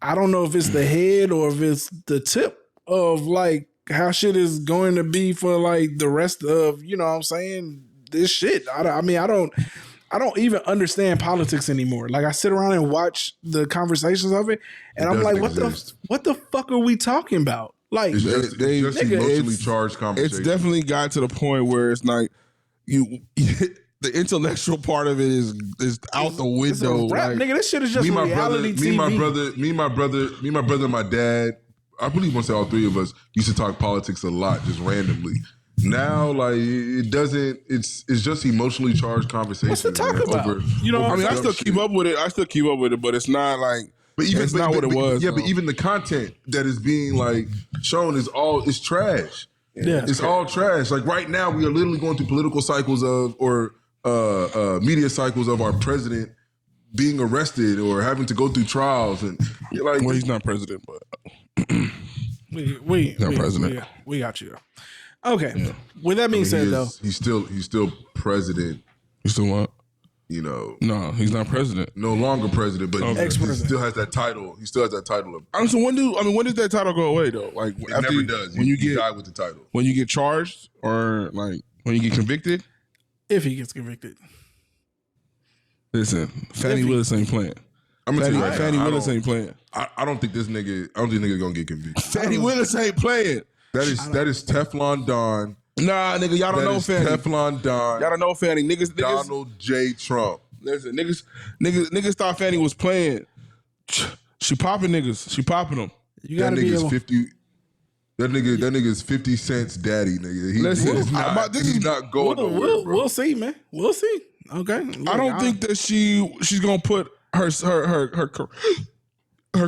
I don't know if it's the head or if it's the tip of like how shit is going to be for like the rest of, you know what I'm saying, this shit. I mean, I don't even understand politics anymore. Like I sit around and watch the conversations of it, and I'm like, what the fuck are we talking about? Like It's just emotionally charged conversation. It's definitely got to the point where it's like the intellectual part of it is out the window. It's a rap, like, nigga. This shit is just reality TV. Me and my brother, and my dad. I believe once all three of us used to talk politics a lot, just randomly. Now, like it doesn't. It's just emotionally charged conversation. What's to talk about? You know, I mean, I still keep up with it. But it's not like. But even it's not what it was. Yeah, but even the content that is being like shown is trash. Yeah, it's all trash. Like right now, we are literally going through political cycles or media cycles of our president being arrested or having to go through trials and like. Well, he's not president, but not president. We got you. Okay. Yeah. With that being said, though, he's still president. You still what? You know, no, he's not president. No longer president, but he still has that title. He still has that title. So when does that title go away though? Like it never does. When you die with the title. When you get charged or like when you get convicted? If he gets convicted. Listen, Fannie Willis ain't playing. I'm gonna tell you right Fannie Willis ain't playing. I don't think this nigga. I don't think nigga gonna get convicted. Fannie Willis ain't playing. That is Teflon Don. Nah, nigga, y'all don't know Fannie. Teflon Don. Y'all don't know Fannie. Niggas. Donald J. Trump. Listen, niggas thought Fannie was playing. She popping niggas. She popping them. You gotta be able. 50. That nigga's 50 cents daddy, nigga. He's not going nowhere, bro. We'll see, man. We'll see. Okay. Look, I don't think that she's gonna put her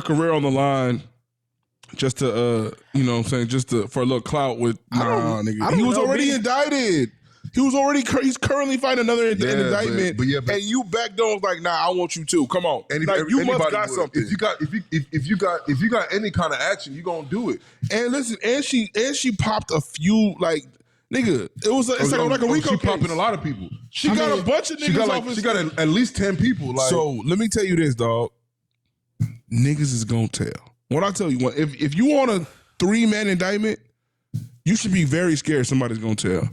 career on the line just to you know what I'm saying, just for a little clout with nigga. He was already indicted. He's currently fighting another indictment. But and you back down like, nah, I want you too. Come on. You must got something. If you got any kind of action, you gonna do it. And listen, and she popped a few like nigga. It's like a RICO she case. popping a lot of people. She got a bunch of niggas. She got at least 10 people. Like, so let me tell you this, dog. Niggas is gonna tell. What I tell you, what if you want a 3-man indictment, you should be very scared somebody's gonna tell.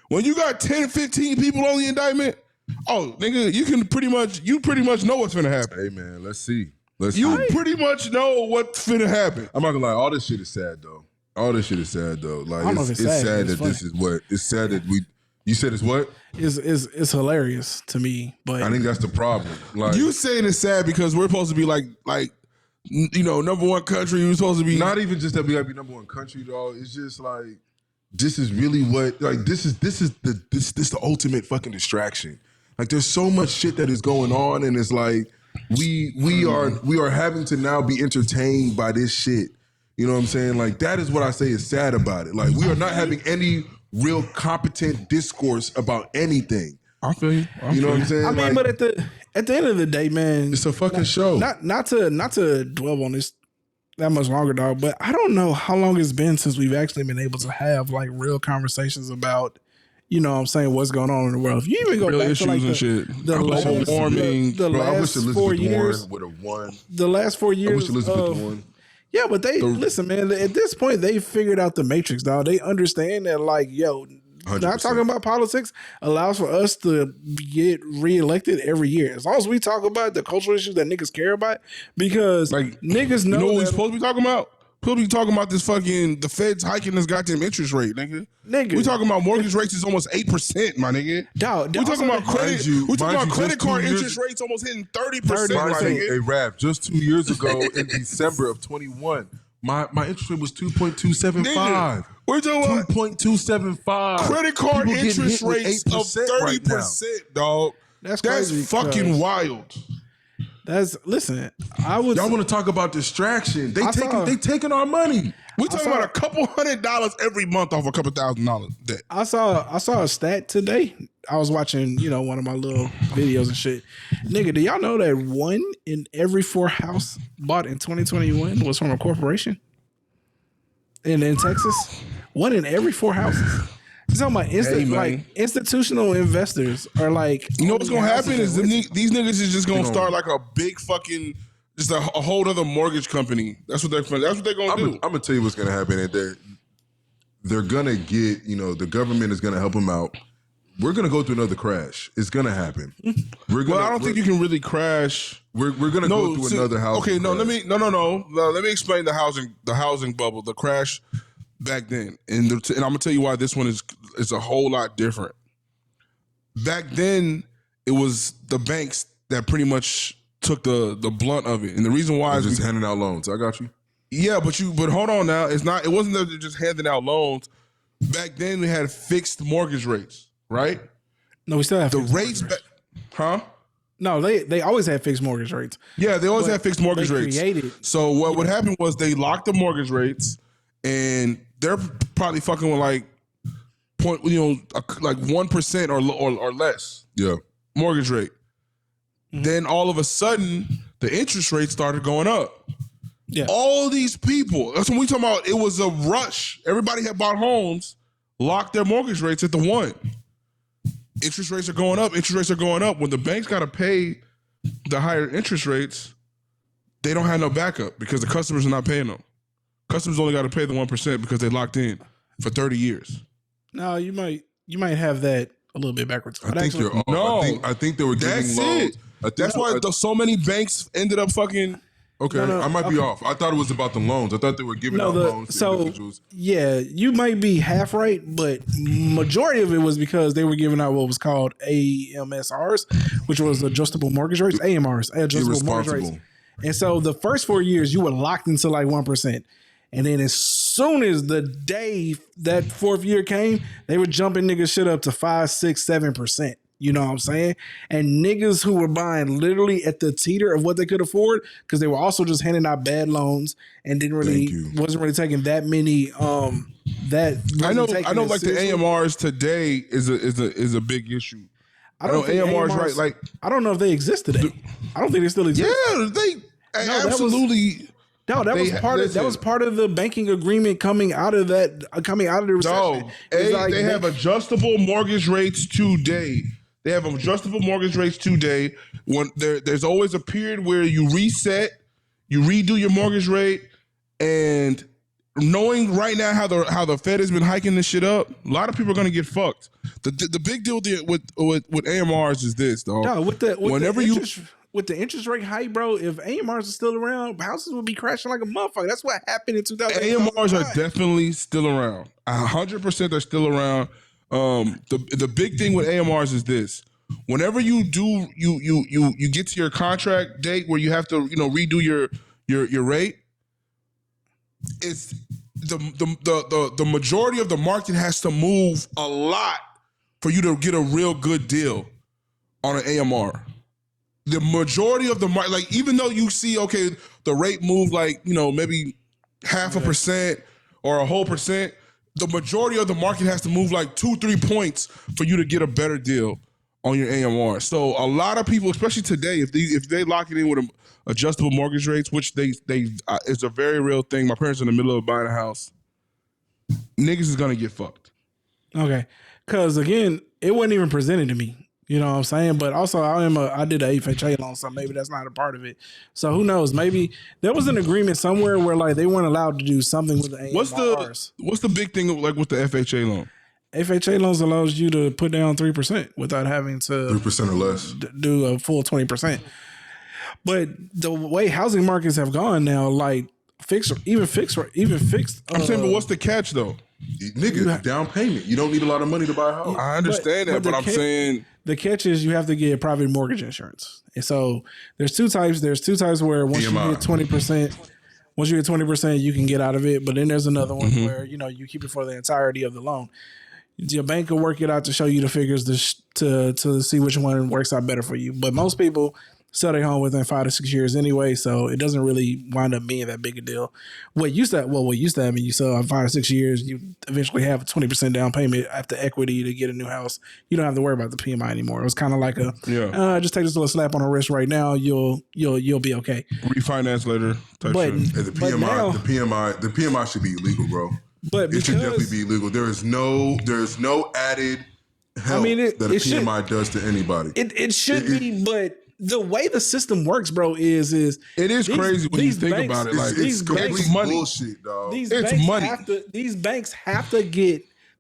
When you got 10, 15 people on the indictment, oh nigga, you pretty much know what's finna happen. Hey man, let's see. You pretty much know what's finna happen. I'm not gonna lie, all this shit is sad though. Like it's sad that this is what it's sad that we. You said it's what? It's hilarious to me, but I think that's the problem. Like you saying it's sad because we're supposed to be like you know, number one country. We're supposed to be not even just that we gotta be number one country, dog. It's just like this is really what like this is the ultimate fucking distraction. Like there's so much shit that is going on, and it's like we are having to now be entertained by this shit. You know what I'm saying? Like that is what I say is sad about it. Like we are not having any real competent discourse about anything. I feel you. You know what I'm saying? I mean, but at the end of the day, man, it's a fucking show. Not to dwell on this that much longer, dog. But I don't know how long it's been since we've actually been able to have like real conversations about, you know what I'm saying, what's going on in the world. If you even go real back issues to like and shit. The last, warming. The bro, I wish last Elizabeth 4 years Warren would have won. The last 4 years. I wish Elizabeth won. Yeah, but listen, man. At this point, they figured out the matrix, dog. They understand that, like, yo, 100%. Not talking about politics allows for us to get reelected every year. As long as we talk about the cultural issues that niggas care about, because like niggas know. You know what we supposed to be talking about? People be talking about this fucking the Feds hiking this goddamn interest rate, nigga. We talking about mortgage rates is almost 8%, my nigga. Dog, we talking about credit. We talking about credit card interest rates almost hitting 30%. My nigga. Hey, Rav, just 2 years ago in December of 21, my interest rate was 2.275. We're talking about 2.275. Credit card interest rates of 30%, dog. That's crazy, fucking wild. Listen. Y'all want to talk about distraction? They taking our money. We talking about a couple $100 every month off a couple $1,000 debt. I saw a stat today. I was watching, one of my little videos and shit. Nigga, do y'all know that 1 in every 4 house bought in 2021 was from a corporation? In Texas, 1 in every 4 houses. You're talking about institutional investors are like, you know what's gonna happen is these niggas is just gonna start like a big fucking just a whole other mortgage company. That's what they're gonna do. I'm gonna tell you what's gonna happen, and they're gonna get, the government is gonna help them out. We're gonna go through another crash. It's gonna happen. I don't think you can really crash. We're gonna go through another housing. Okay, no, crash. let me explain the housing bubble, the crash back then, and I'm gonna tell you why this one is a whole lot different. Back then, it was the banks that pretty much took the blunt of it, and the reason why is just handing out loans. I got you. Yeah, but hold on now. It wasn't that they're just handing out loans. Back then, we had fixed mortgage rates, right? No, we still have the rates. Huh? No, they always had fixed mortgage rates. Yeah, they always had fixed mortgage rates. So what would happen was they locked the mortgage rates, and they're probably fucking with like 1% or less. Yeah, mortgage rate. Then all of a sudden, the interest rate started going up. Yeah, all these people. That's when we talking about. It was a rush. Everybody had bought homes, locked their mortgage rates at the 1. Interest rates are going up. Interest rates are going up. When the banks got to pay the higher interest rates, they don't have no backup because the customers are not paying them. Customers only got to pay the 1% because they locked in for 30 years. No, you might have that a little bit backwards. I think you're off. No, I think they were giving loans. That's why so many banks ended up fucking. Okay, I might be off. I thought it was about the loans. I thought they were giving out loans to individuals. Yeah, you might be half right, but majority of it was because they were giving out what was called AMSRs, which was adjustable mortgage rates, AMRs, adjustable mortgage rates. And so the first 4 years, you were locked into like 1%. And then as soon as the day that fourth year came, they were jumping niggas shit up to 5, 6, 7%. You know what I'm saying? And niggas who were buying literally at the teeter of what they could afford, because they were also just handing out bad loans and wasn't really taking that many. I know like the AMRs today is a big issue. I know AMRs right? Like I don't know if they exist today. I don't think they still exist. Yeah, they absolutely. That was part of the banking agreement coming out of the recession. No, they have adjustable mortgage rates today. They have adjustable mortgage rates today. When there's always a period where you reset, you redo your mortgage rate, and knowing right now how the Fed has been hiking this shit up, a lot of people are gonna get fucked. The big deal with AMRs is this, though. No, with the interest rate hike, bro, if AMRs are still around, houses will be crashing like a motherfucker. That's what happened in 2008. AMRs are definitely still around. 100% they're still around. The big thing with AMRs is this: whenever you get to your contract date where you have to redo your rate, it's the majority of the market has to move a lot for you to get a real good deal on an AMR. The majority of the market, like even though you see, okay, the rate moved like, maybe 0.5% or a whole percent, the majority of the market has to move like 2-3 points for you to get a better deal on your AMR. So a lot of people, especially today, if they lock it in with adjustable mortgage rates, which they it's a very real thing. My parents are in the middle of buying a house. Niggas is gonna get fucked. Okay, because again, it wasn't even presented to me. You know what I'm saying? But also, I did an FHA loan, so maybe that's not a part of it. So who knows? Maybe there was an agreement somewhere where like they weren't allowed to do something with the AMRs. What's the big thing like with the FHA loan? FHA loans allows you to put down 3% without having to 3% or less do a full 20%. But the way housing markets have gone now, like fixed. I'm saying, but what's the catch though? Nigga, down payment. You don't need a lot of money to buy a house. I understand that, but I'm saying the catch is you have to get private mortgage insurance. And so there's two types. There's two types where once you get 20%, you can get out of it. But then there's another one where you keep it for the entirety of the loan. Your bank will work it out to show you the figures to see which one works out better for you. But most people sell their home within 5 to 6 years anyway, so it doesn't really wind up being that big a deal. What used to happen, you sell in 5 to 6 years, you eventually have a 20% down payment after equity to get a new house. You don't have to worry about the PMI anymore. It was kind of like just take this little slap on the wrist right now. You'll be okay. Refinance later. The PMI should be illegal, bro. But it should definitely be illegal. There's no added help that a PMI does to anybody. It should be, but the way the system works, bro, is it is crazy when you think about it. Like it's complete banks, money. bullshit, dog. These It's banks money.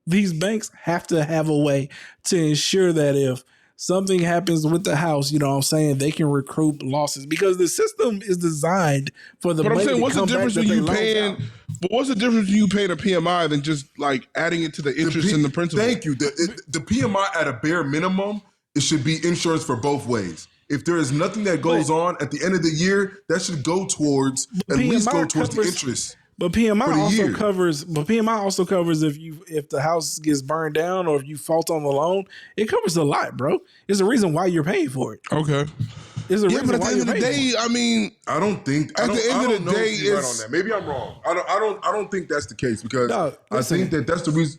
These banks have to have a way to ensure that if something happens with the house, you know what I'm saying, they can recoup losses because the system is designed for the But I'm money saying, to what's the come back difference that when they you loaned paying? out. But what's the difference when you paying a PMI than just like adding it to the interest and the principal? Thank you. The PMI at a bare minimum, it should be insurance for both ways. If there is nothing that goes on at the end of the year, that should go towards at least go towards the interest. But PMI also year. covers. But PMI also covers if the house gets burned down or if you fault on the loan. It covers a lot, bro. It's the reason why you're paying for it. Okay. It's the reason But at the why end you're of the paying day, for it. I mean, I don't think At the end of the day, right it's- on that. Maybe I'm wrong. I don't think that's the case because Dog, I think that's the reason.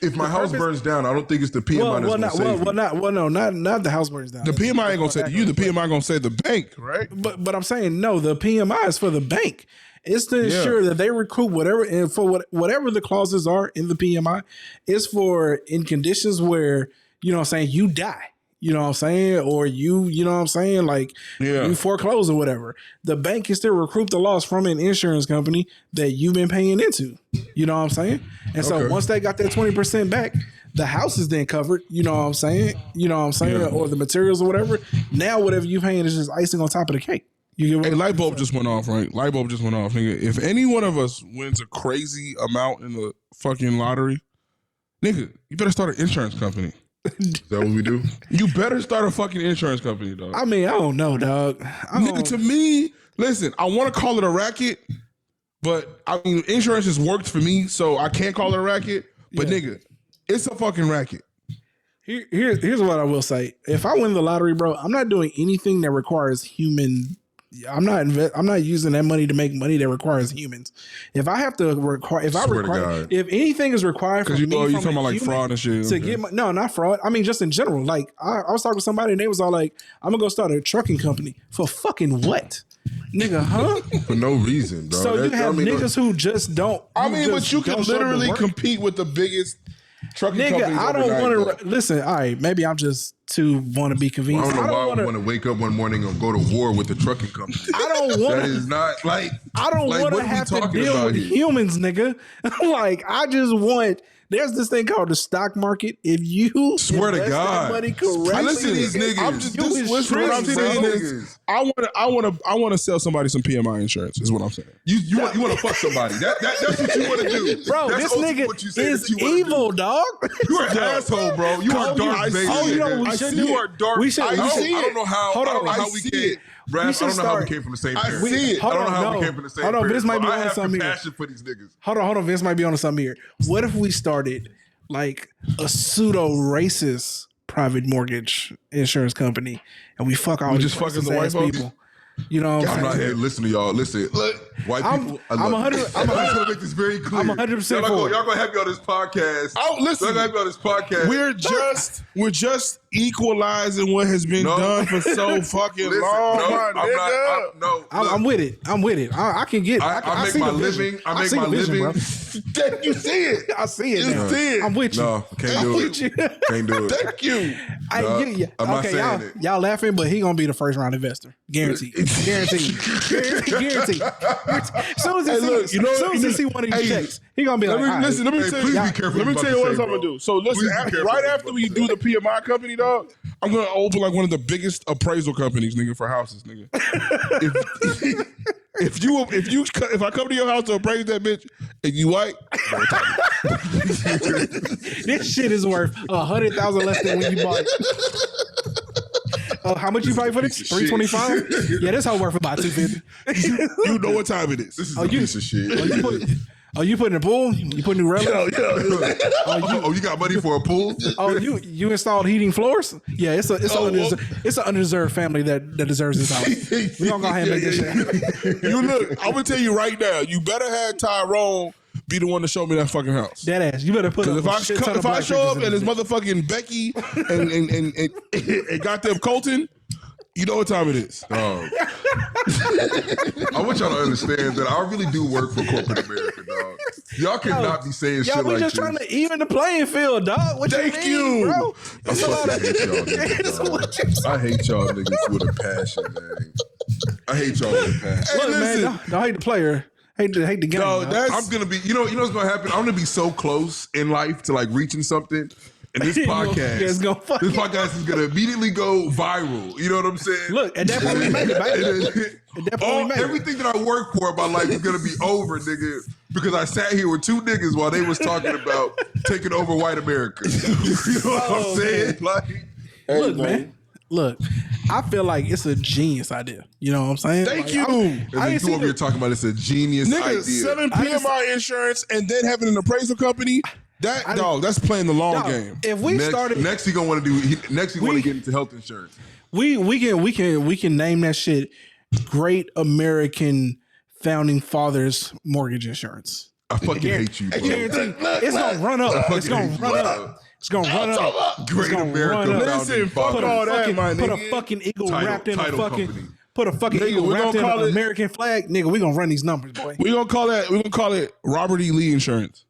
If my house burns down, I don't think it's the PMI that's going to save me. Not the house burns down. the PMI ain't gonna say to you. The PMI gonna say the bank, right? But I'm saying no. The PMI is for the bank. It's to ensure that they recoup whatever and for whatever the clauses are in the PMI. It's for in conditions where you know what I'm saying you die. You know what I'm saying, or you know what I'm saying, like you foreclose or whatever. The bank can still recoup the loss from an insurance company that you've been paying into. You know what I'm saying? And so once they got that 20% back, the house is then covered. You know what I'm saying? You know what I'm saying, or the materials or whatever. Now whatever you're paying is just icing on top of the cake. You get Hey, light bulb just went off, right? Light bulb just went off, nigga. If any one of us wins a crazy amount in the fucking lottery, nigga, you better start an insurance company. Is that what we do? You better start a fucking insurance company, dog. I mean, I don't know, dog. Nigga, to me, listen, I want to call it a racket, but I mean, insurance has worked for me, so I can't call it a racket. But nigga, it's a fucking racket. Here's what I will say. If I win the lottery, bro, I'm not doing anything that requires human. I'm not using that money to make money that requires humans. If I have to require, if anything is required from Because you me know you're from talking a about like human fraud and shit. to get my, no, not fraud. I mean, just in general. Like I was talking to somebody and they was all like, "I'm gonna go start a trucking company for fucking what, nigga? Huh? For no reason, bro. So you have niggas who just don't. I mean, but you can don't show up to literally work. compete with the biggest trucking Nigga, companies. I don't overnight, want to listen. All right, maybe I'm just too want to be I convenient. don't know why I wanna- want to wake up one morning and go to war with the trucking company. I don't want That to. is not like. I don't like, want what to are we have to talking deal about with here? humans, nigga. Like I just want. There's this thing called the stock market. If you Swear to invest that God. money correctly, I listen to these niggas. I'm just You this, is listen, what I'm tricked, saying bro. is, I want to sell somebody some PMI insurance. Is what I'm saying. You want to fuck somebody. That's what you want to do. bro, That's this ultimately nigga what you say is that you wanna evil, do. dog. You're an asshole, bro. You are Darth Vader. Oh, you know what we nigga. should You do? are Darth. We should- I we don't- should- I don't know how. Hold I don't know on, how I we see came. it. Brad, We I should don't know how we start- came from the same I parents. see it. I don't know how no. we came from the same Hold on, parents. Vince might be but on I have something here. compassion for these niggas. Hold on. Vince might be on something here. What if we started like a pseudo racist private mortgage insurance company and we fuck all We these just fucking the racist white ass folks? people? You know what I'm I'm not saying? here. Listen to y'all. Listen, look, white I'm- people. I I'm love 100 you. I'm I just want to make this very clear. I'm 100% Y'all for it. gonna have me on this podcast. Oh, listen. Y'all gonna have me on this podcast. We're just equalizing what has been done for so fucking Listen, long, no, my I'm nigga. not. Look, I'm with it. I'm with it. I can get. I make see my the vision. living. I make see my the vision, living. bro. You see it. I see it. You now. see it. I'm with you. No, can't I'm do with it. you. Can't do it. Thank you. I No, get it. I'm not Okay, saying it. y'all laughing, but he gonna be the first round investor, guaranteed. Guaranteed. Guaranteed. As soon as he look, you know what- soon as he see one of these Hey, checks, he gonna be Let like, me all right. listen. Let me Hey, tell please you. be careful Let me what tell you're you what about I'm to gonna say, do. So Please listen, be careful right what you're after about we to do say. the PMI company, dog, I'm gonna open like one of the biggest appraisal companies, nigga, for houses, nigga. if I come to your house to appraise that bitch and you white, This shit is worth 100,000 less than when you bought it. How much you pay for this? Piece of shit. 325. Yeah, this whole worth about 250. you know what time it is. This is a piece of shit. You put in a pool? You put new relics? Oh, you got money for a pool? Oh, you installed heating floors? Yeah, it's an undeserved family that deserves this house. We gonna go ahead and make this shit. You look, I'm gonna tell you right now, you better have Tyrone be the one to show me that fucking house. Dead ass. You better put up Because if I show up and it's motherfucking Becky and goddamn Colton, you know what time it is. I want y'all to understand that I really do work for corporate America, dog. Y'all cannot be saying shit we like just this. trying to even the playing field, dog. What Thank you mean, you. bro? I fucking hate y'all niggas, dog. I hate y'all niggas with a passion, man. I hate y'all with a passion. Look, man, don't hate the player. Hate the game. Dog, I'm gonna be, you know what's gonna happen? I'm gonna be so close in life to like reaching something. And this podcast, this podcast is gonna immediately go viral. You know what I'm saying? Look, at that point we made it, baby. Everything that I work for in my life is gonna be over, nigga. Because I sat here with two niggas while they was talking about taking over white America. You know what I'm saying? Like, look, man. Look, I feel like it's a genius idea. You know what I'm saying? Thank you. I ain't over here talking about it's a genius Nigga, idea. selling PMI insurance and then having an appraisal company. That's playing the long game. If we started next, he gonna want to do. Next, he want to get into health insurance. We can name that shit Great American Founding Fathers Mortgage Insurance. I fucking hate you, bro. It's gonna run up. It's gonna run up. It's gonna run up. Great American Founding Fathers. Put a fucking eagle wrapped in a fucking. Company. Put a fucking eagle wrapped in an American flag, nigga. We gonna run these numbers, boy. We gonna call it Robert E. Lee Insurance.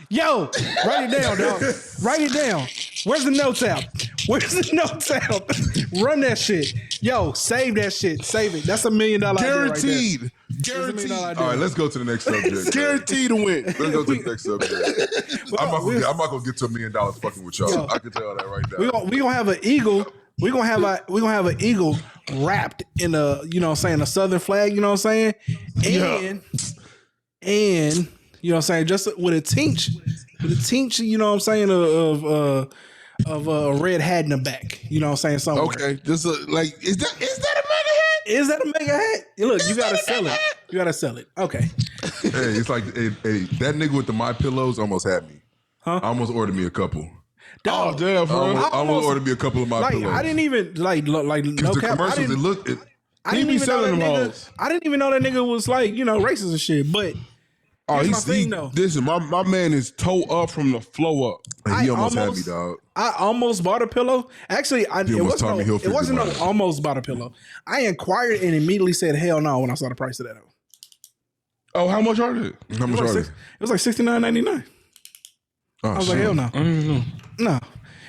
Yo, write it down, dog. Write it down. Where's the notes app? Where's the notes app? Run that shit. Yo, save that shit. Save it. That's $1 million Guaranteed. Right Guaranteed. All right, let's go to the next subject. Guaranteed to win. Let's go to the next subject. I'm not gonna get to $1 million fucking with y'all. Yo, I can tell you that right now. We gonna have an eagle. We gonna have an eagle wrapped in a, you know what I'm saying, a southern flag, you know what I'm saying? And you know what I'm saying, just with a tinge, you know what I'm saying, of a red hat in the back. You know what I'm saying? Somewhere. Okay. Just like is that a mega hat? Is that a mega hat? Look, you gotta sell it. You gotta sell it. Okay. Hey, it's like that nigga with the My Pillows almost had me. Huh? I almost ordered me a couple. Oh damn, bro. I almost ordered me a couple of My Pillows. I didn't even like no the cap. commercials. I didn't even know that nigga. I didn't even know that nigga was like, you know, racist and shit. But listen, my man is toe up from the flow up. He almost had me, dog. I almost bought a pillow. Actually, it wasn't no almost bought a pillow. I inquired and immediately said hell no when I saw the price of that. Oh, how much are they? How much are they? It was like $69.99. Oh, I was like, hell no. No.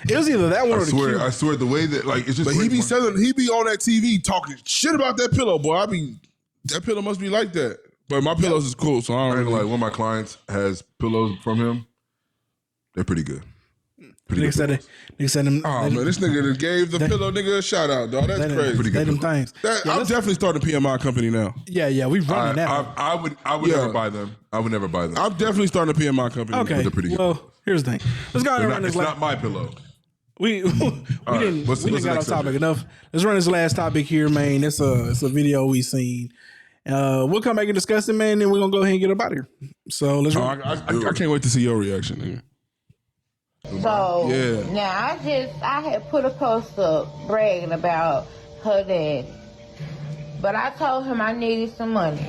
It was either that one or the Q. I swear the way that like it's just. But he be on that TV talking shit about that pillow, boy. That pillow must be like that. But my pillows is cool, so I don't like one of my clients has pillows from him. They're pretty good. Nigga said them. Oh man, this nigga that gave the pillow nigga a shout out, dog. That's crazy. Pretty good. Them things. I'm definitely starting a PMI company now. Yeah, we running that. I would never buy them. I would never buy them. I'm definitely starting a PMI company. Okay. They're pretty good. Well, here's the thing. Let's go ahead and run this. It's not my pillow. We didn't got off topic subject? enough. Let's run this last topic here, man. It's a video we seen. We'll come back and discuss it, man. Then we're gonna go ahead and get up out of here. So let's run. I can't wait to see your reaction, nigga. So Yeah. now I had put a post up bragging about her daddy, but I told him I needed some money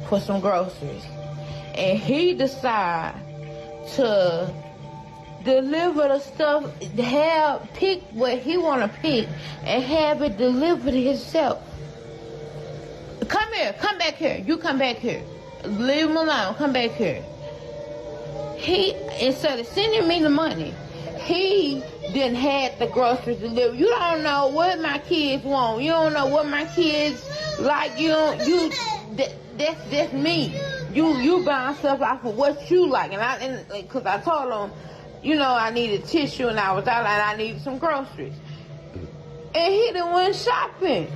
for some groceries, and he decided to deliver the stuff, pick what he want to pick, and have it delivered himself. Come here, come back here. You come back here. Leave him alone. Come back here. He, instead of sending me the money, he then had the groceries delivered. You don't know what my kids want. You don't know what my kids like. That's me. You buying stuff off of what you like. And because I told him, you know, I needed tissue and I was out and I needed some groceries. And he done went shopping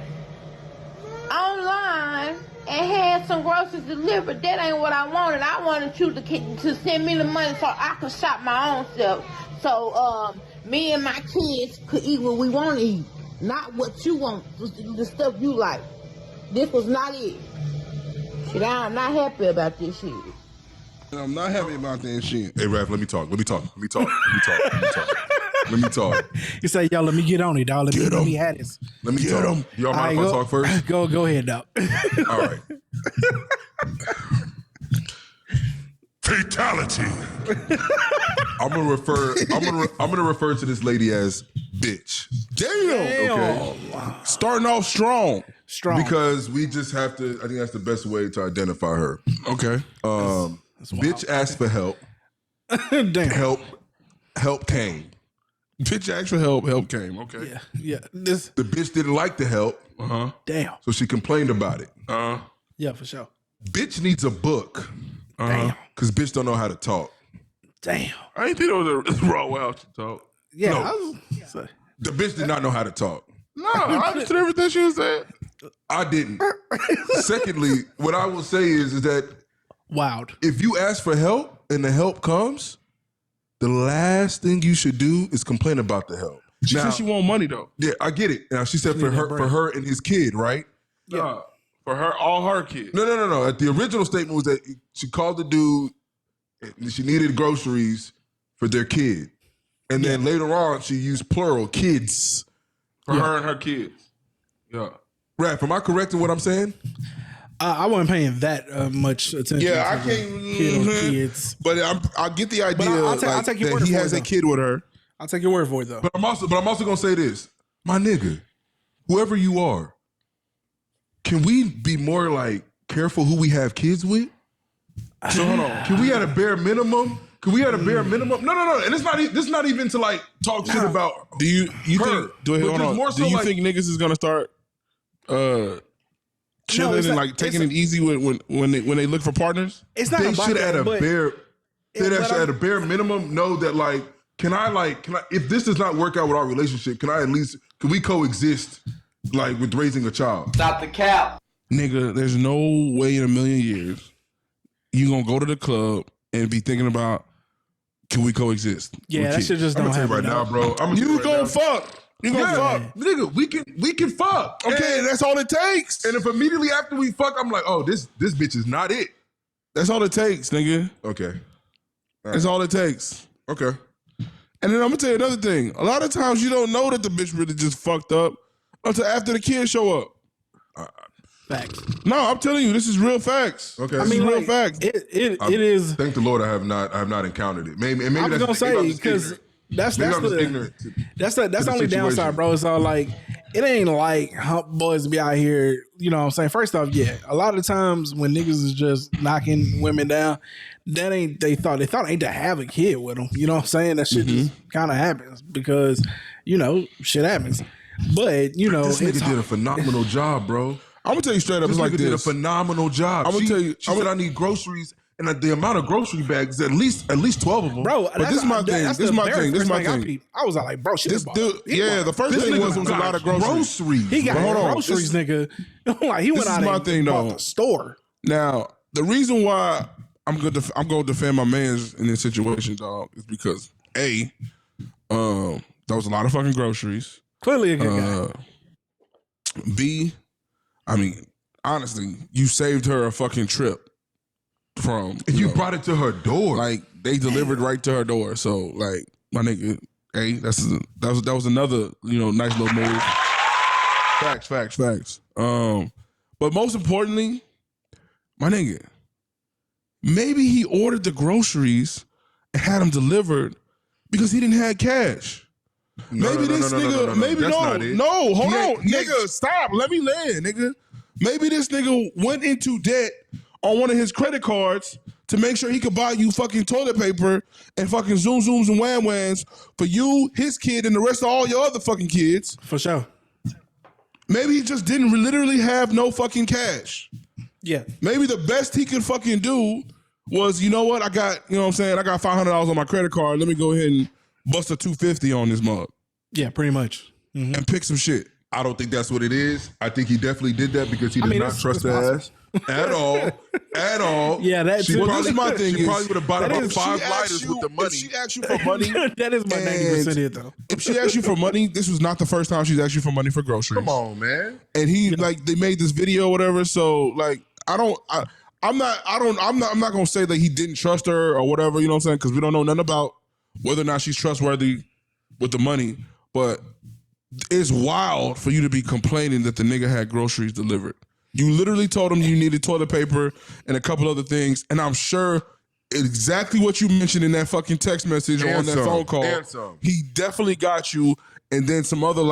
online and had some groceries delivered. That ain't what I wanted. I wanted you to send me the money so I could shop my own self. So me and my kids could eat what we want to eat, not what you want, the stuff you like. This was not it. Shit, I'm not happy about this shit. I'm not happy about that shit. Hey, Raph, let me talk. Let me talk. You say, yo, let me get on it, dog. Let me have this. Let me talk. Y'all mind if I talk first? Go ahead, dog. All right. Fatality. I'm gonna refer to this lady as bitch. Damn. Okay. Starting off strong. Because we just have to. I think that's the best way to identify her. Okay. Bitch asked for help. Damn. Help came. Bitch asked for help. Help came. Okay. Yeah. This. The bitch didn't like the help, Damn. so she complained about it. Yeah, for sure. Bitch needs a book. Damn. Because bitch don't know how to talk. Damn. I ain't think it was a raw way out to talk. Yeah. No. I was, so, The bitch did not know how to talk. No, I understood everything she was saying. I didn't. Secondly, what I will say is that wild. if you ask for help and the help comes, the last thing you should do is complain about the help. She said she want money though. Yeah, I get it. Now she said for her and his kid, right? Yeah. For her, all her kids. No. The original statement was that she called the dude and she needed groceries for their kid. And then later on, she used plural, kids. For her and her kids. Yeah. Raph, am I correct in what I'm saying? I wasn't paying that much attention. Yeah, to I can't. kids. But I get the idea I'll take your that word he for has it, a though. kid with her. I'll take your word for it though. But I'm also gonna say this. My nigga, whoever you are, can we be more like careful who we have kids with? So hold on. Can we at a bare minimum? No. And it's not. This is not even to like talk shit about. Do you her, think? Hold on. more so Do you like- think niggas is gonna start chilling it's and not- like taking it easy when they look for partners? It's not They about should that, at a but- bare. They but should at a bare minimum know that like, can I if this does not work out with our relationship, can we coexist like with raising a child? Stop the cap. Nigga, there's no way in a million years you gonna go to the club and be thinking about, can we coexist? Yeah, with that kids? shit just I'm don't gonna tell you happen. right now, bro. I'm You gonna fuck. You gonna fuck. nigga. We can fuck. Okay, And- that's all it takes. And if immediately after we fuck, I'm like, oh, this bitch is not it. That's all it takes, nigga. Okay. That's all it takes. Okay. And then I'm gonna tell you another thing. A lot of times you don't know that the bitch really just fucked up until after the kids show up. Facts. No, I'm telling you, this is real facts. Okay. I This mean, is real like, facts. It is. Thank the Lord, I have not encountered it. Maybe I was gonna say because because that's maybe I'm just the ignorant. that's the only situation. downside, bro. It's all like it ain't like hump boys be out here. You know what I'm saying? First off, yeah, a lot of times when niggas is just knocking women down, that ain't they thought ain't to have a kid with them. You know what I'm saying? That shit just kind of happens because shit happens. But This it's nigga did a phenomenal job, bro. I'm gonna tell you straight up, This it's like nigga did a this. phenomenal job. I'm gonna tell you- She said I need groceries, and the amount of grocery bags, at least 12 of them, bro. But this is my thing. This is my thing. This is my thing. I was like, bro, shit. This dude, the first This thing nigga was a lot of got groceries. He got But hold on, groceries, nigga. Like he this went is out my and thing, bought though. the store. Now, the reason why I'm going to defend my man's in this situation, dog, is because A, that was a lot of fucking groceries. Clearly a good guy. B, I mean, honestly, you saved her a fucking trip from. and you brought it to her door. like they delivered right to her door. So like my nigga, hey, that was another nice little move. Facts. But most importantly, my nigga, maybe he ordered the groceries and had them delivered because he didn't have cash. Maybe this nigga, maybe That's not it. no, hold He on, ain't- he ain't- nigga, stop. Let me land, nigga. Maybe this nigga went into debt on one of his credit cards to make sure he could buy you fucking toilet paper and fucking zooms and whans for you, his kid, and the rest of all your other fucking kids. For sure. Maybe he just didn't literally have no fucking cash. Yeah. Maybe the best he could fucking do was, you know what, I got, I got $500 on my credit card. Let me go ahead and bust a $250 on this mug Yeah, pretty much. and pick some shit. I don't think that's what it is. I think he definitely did that because he did not it's- trust it's her possible. ass at all. At all. Yeah, that She too. probably, Well, this is my thing She is- probably would have bought that about is- 5 She asked lighters with the If money. she asked you for money, That is my 90% hit though. if she asked you for money, this was not the first time she's asked you for money for groceries. Come on, man. And he like they made this video or whatever. So like I'm not gonna say that he didn't trust her or whatever, you know what I'm saying? Because we don't know nothing about whether or not she's trustworthy with the money. But it's wild for you to be complaining that the nigga had groceries delivered. You literally told him you needed toilet paper and a couple other things, and I'm sure exactly what you mentioned in that fucking text message or And on that some. phone call. And some. He definitely got you, and then some other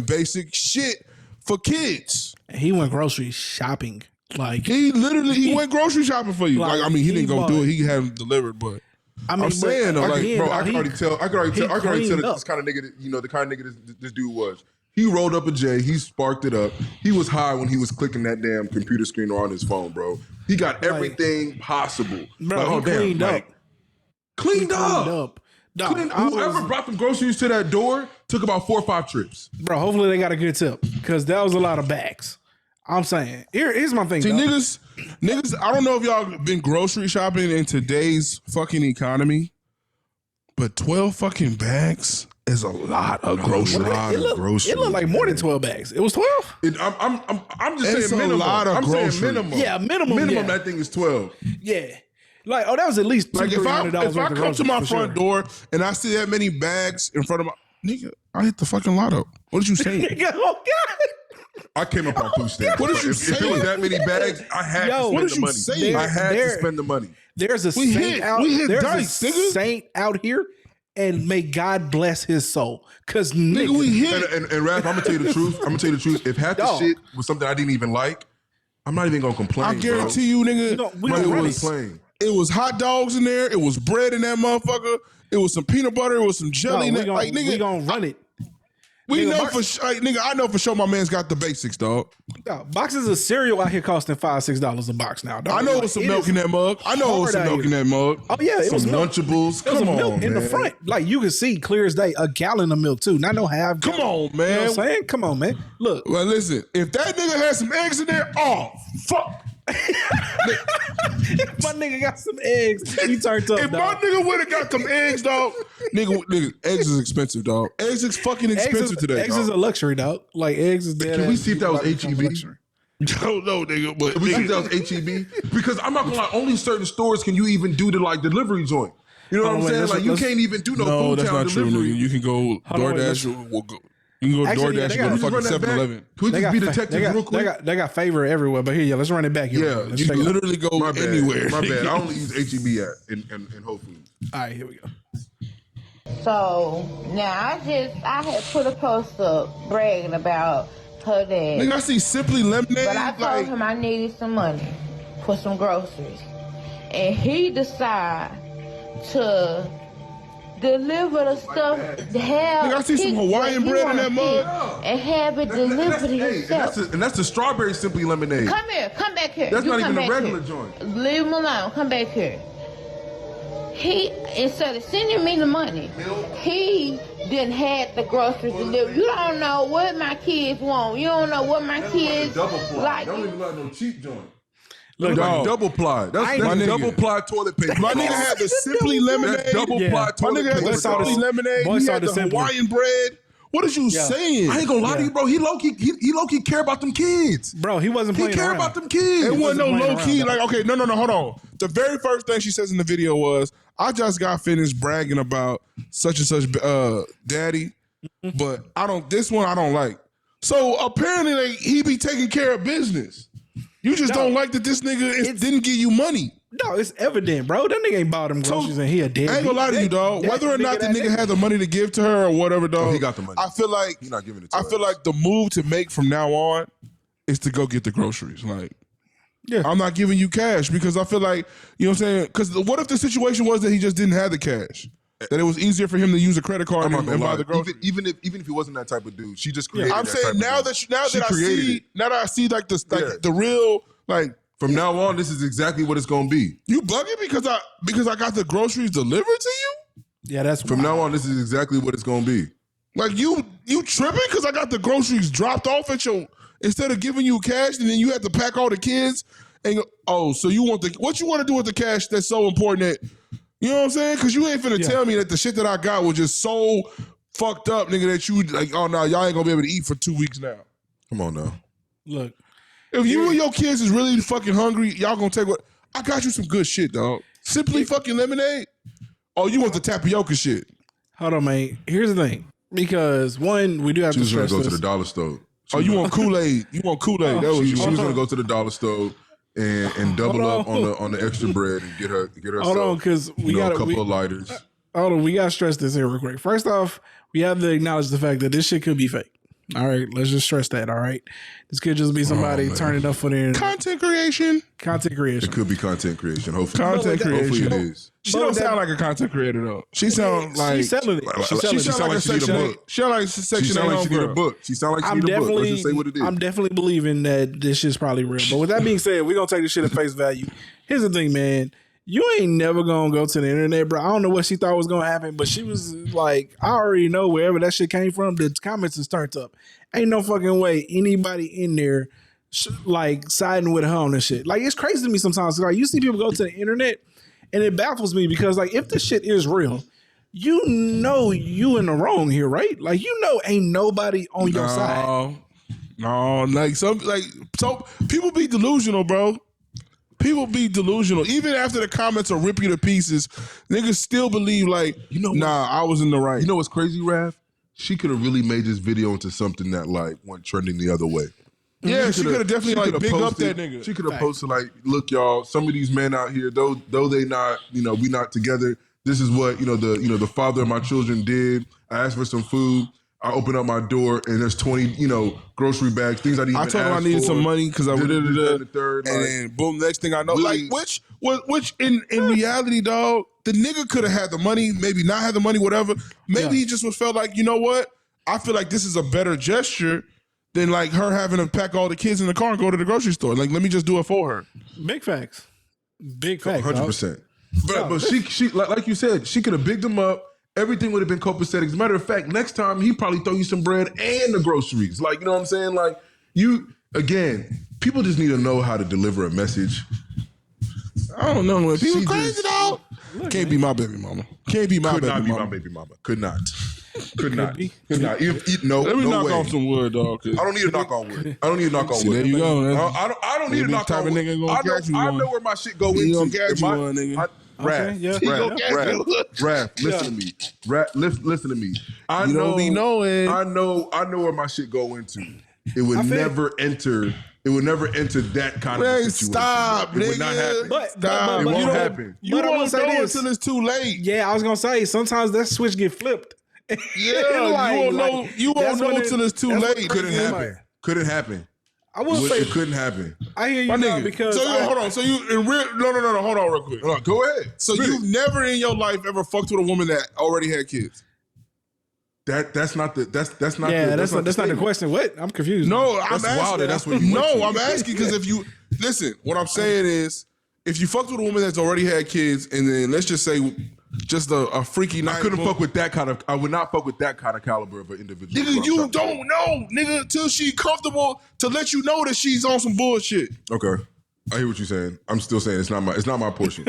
basic shit for kids. He went grocery shopping. Like He went grocery shopping for you. Like, I mean, he didn't go bought- do it. He had them delivered, but I mean, I'm saying, though, again, Bro, I can already tell. I can already tell cleaned that up. this kind of nigga, the kind of nigga this dude was. He rolled up a J. He sparked it up. He was high when he was clicking that damn computer screen on his phone, bro. He got everything possible. Bro, he cleaned up. Cleaned up. Dog, Whoever brought them groceries to that door took about 4 or 5 trips. Bro, hopefully they got a good tip because that was a lot of bags. I'm saying, here's my thing. See, dog. niggas, I don't know if y'all been grocery shopping in today's fucking economy, but 12 fucking bags is a lot of groceries. It looked like more than 12 bags. It was 12? I'm just It's saying a minimum. lot of I'm saying groceries. minimum. Yeah, minimum. Minimum, Yeah. that thing is 12. Yeah. Like, oh, that was at least Like if I $200-$300 come to my for front sure. door and I see that many bags in front of my nigga, I hit the fucking lotto. What did you say? Oh, God. I came up on food stamps. What did you If it say? was that many bags, I had Yo, to what spend did the you money. say? I had to There- spend the money. There's a We saint hit- out. we hit There's dice, a nigga. saint out here, and may God bless his soul. Cause Nigga, nigga, we hit. And Raph, I'm gonna tell you the truth. If half the Dog. shit was something I didn't even like, I'm not even gonna complain. I guarantee you, nigga, we bro. gonna I'm run not it. playing. it was hot dogs in there. It was bread in that motherfucker. It was some peanut butter. It was some No, jelly in we that. gonna, Like, nigga, we gonna run it. we nigga, know Mark- for sure. Like, nigga, I know for sure my man's got the basics, dog. Dog, boxes of cereal out here costing $5-$6 a box now. Dog. I know Like, it was some it milk is in that mug. I know it was hard some out milk here. in that mug. Oh yeah, it was Some milk. Lunchables. There was Come some on, milk in the man. front. Like you can see clear as day, a gallon of milk too. Not no half. Come gallon. on, You know man. what I'm saying? Come on, man. Look, Well, listen, if that nigga had some eggs in there, oh, fuck. my nigga got some eggs. He turned up. If my dog. nigga would have got some eggs, dog, nigga, eggs is expensive, dog. Eggs is fucking expensive today, Eggs dog. is a luxury, dog. Like eggs is dead. Can we ass see if that was become a HEB? luxury. Don't know, nigga, but We think that was HEB because I'm not gonna lie. Only certain stores can you even do the like delivery joint. You know what I'm wait, saying? let's- Like you let's- can't even do no no, food that's town not true, delivery. nigga. You can go on, wait, DoorDash. You can go Actually, yeah, DoorDash. they You go got- to fucking Run that back. 7-Eleven. Can we They just got, be fa- detectives they, got, real quick? they got favor everywhere, but here, yeah, let's run it back. Here. Yeah, Let's You take can it. literally go My bad. anywhere. My bad. nigga. I only use HEB in Whole Foods. All right, here we go. So now I had put a post up bragging about her dad. Nigga, I see Simply Lemonade. But I told Like, him I needed some money for some groceries. And he decided to deliver the stuff. Nigga, I see some Hawaiian bread in that mug. And have it delivered himself. And that's the strawberry Simply Lemonade. Come here, come back here. That's You not come even a back regular here. joint. Leave him alone. Come back here. He, instead of sending me the money, he didn't have the groceries delivered. You don't know what my kids want. You don't know what my kids Double ply. like. They don't even like no cheap joint. Look, Like dog. double ply. That's my nigga. double ply toilet paper. my nigga had the Simply Lemonade. That's double Yeah. ply My toilet nigga had paper. the Boy saw Simply the- Lemonade. boy He saw had the the Simply. Hawaiian bread. What is you saying? I ain't gonna lie to you, bro. He low key care about them kids. bro, he wasn't He playing care around. about them kids. It wasn't no wasn't low playing key. around, Like, okay, no, hold on. The very first thing she says in the video was, I just got finished bragging about such and such daddy, but this one I don't like. So apparently like, he be taking care of business. You just don't like that this nigga didn't give you money. No, it's evident, bro. That nigga ain't bought them groceries and he a dead. I ain't gonna lie to you, dog. Whether or not the nigga had the money to give to her or whatever, dog. he got the money. I feel like He not giving it to I her. feel like the move to make from now on is to go get the groceries. Like, Yeah. I'm not giving you cash because I feel like, you know what I'm saying? Because what if the situation was that he just didn't have the cash? That it was easier for him to use a credit card I'm not and gonna buy lie. the groceries. Even if he wasn't that type of dude, she just created. I'm that saying type of dude. She created it. now that I see like this, like Yeah. the real, like, From now on, this is exactly what it's gonna be. you bugging because I got the groceries delivered to you? Yeah, that's From now on, this is exactly what it's gonna be. Like you tripping because I got the groceries dropped off at your, instead of giving you cash and then you have to pack all the kids and so you want what you want to do with the cash that's so important that, you know what I'm saying? Because you ain't finna tell me that the shit that I got was just so fucked up, nigga, that you like, oh no, y'all ain't gonna be able to eat for 2 weeks now. Come on now. look. If you and your kids is really fucking hungry, y'all gonna take what? I got you some good shit, dog. Simply fucking lemonade. Oh, you want the tapioca shit? Hold on, man. Here's the thing. Because one, we do have She to was gonna stress go to this. the dollar store. Oh, you want Kool-Aid? You want Kool-Aid? That was She you. was gonna go to the dollar store and double Hold up on the extra bread and get herself. Hold on, because we got a couple of lighters. Hold on, we gotta stress this here real quick. First off, we have to acknowledge the fact that this shit could be fake. All right, let's just stress that. All right, this could just be somebody turning up for their Content creation. content creation. It could be content creation. Hopefully, Content hopefully creation. it is. She don't sound like a content creator though. She sounds like She's selling it. She's She selling sound it. like she need a book. She sound like a She section sound eight like she need a homegirl. book. She sound like she I'm need a book. Let's definitely, just say what it is. I'm definitely believing that this shit's probably real. But with that being said, we're gonna take this shit at face value. Here's the thing, man. You ain't never gonna go to the internet, bro. I don't know what she thought was gonna happen, but she was like, I already know wherever that shit came from. The comments is turned up. Ain't no fucking way anybody in there like siding with her on this shit. Like it's crazy to me sometimes. Like you see people go to the internet, and it baffles me because like if this shit is real, you know you in the wrong here, right? Like you know ain't nobody on your side. No, like so people be delusional, bro. People be delusional. Even after the comments will rip you to pieces, niggas still believe like, nah, I was in the right. You know what's crazy, Raph? She could have really made this video into something that like went trending the other way. Yeah, she could have definitely like big up posted- that nigga. She could have posted like, look, y'all, some of these men out here, though they not, we not together. This is what, the father of my children did. I asked for some food. I opened up my door and there's 20, grocery bags, things I didn't even told him I ask needed for. some money because I would the third, and like, then boom, next thing I know, really- like which in reality, dog, the nigga could have had the money, maybe not had the money, whatever. Maybe he just felt like, you know what? I feel like this is a better gesture than like her having to pack all the kids in the car and go to the grocery store. Like, let me just do it for her. Big facts. Big facts. 100%. But she like you said, she could have bigged him up. Everything would have been copacetic. As a matter of fact, next time he probably throw you some bread and the groceries. Like, you know what I'm saying? Like people just need to know how to deliver a message. I don't know. When people She crazy, just- dog. Can't be my baby mama. Can't be my Could baby not be mama. my baby mama. Could not. Could not. be. Could not. No, Let me no knock way. on some wood, dog. 'Cause I don't need to knock on wood. I don't need to knock on See, wood. there you go. I don't need to Maybe knock type on of wood. nigga gonna catch you I one. know where my shit go He into. gonna catch If you my- one, nigga. Okay, yeah. Raph, listen to me. Listen to me. I You know, don't be knowing. I know where my shit go into. It would feel- never enter. It would never enter that kind of Man, situation. stop, It would nigga. not happen. But it won't you know- happen. You But I will won't say know this. until it's too late. Yeah, I was gonna say sometimes that switch get flipped. Yeah, Like- you won't like, know. You that's won't know when until it's too that's when late. it Couldn't Yeah. happen. Couldn't happen. I will say It couldn't happen. I hear you My now nigga. because So hold on. So you in real? No. Hold on, real quick. Go ahead. So Spit you've it. never in your life ever fucked with a woman that already had kids? That's not the that's not yeah, the, that's not the statement. question. What? I'm confused. No, I'm That's asking. wild that that's what you went No, to. I'm asking because if you listen, what I'm saying is, if you fucked with a woman that's already had kids, and then let's just say, just a freaky night, I couldn't fuck with that kind of. I would not fuck with that kind of caliber of an individual. Nigga, you don't know, nigga, till she comfortable to let you know that she's on some bullshit. Okay, I hear what you're saying. I'm still saying it's not my portion.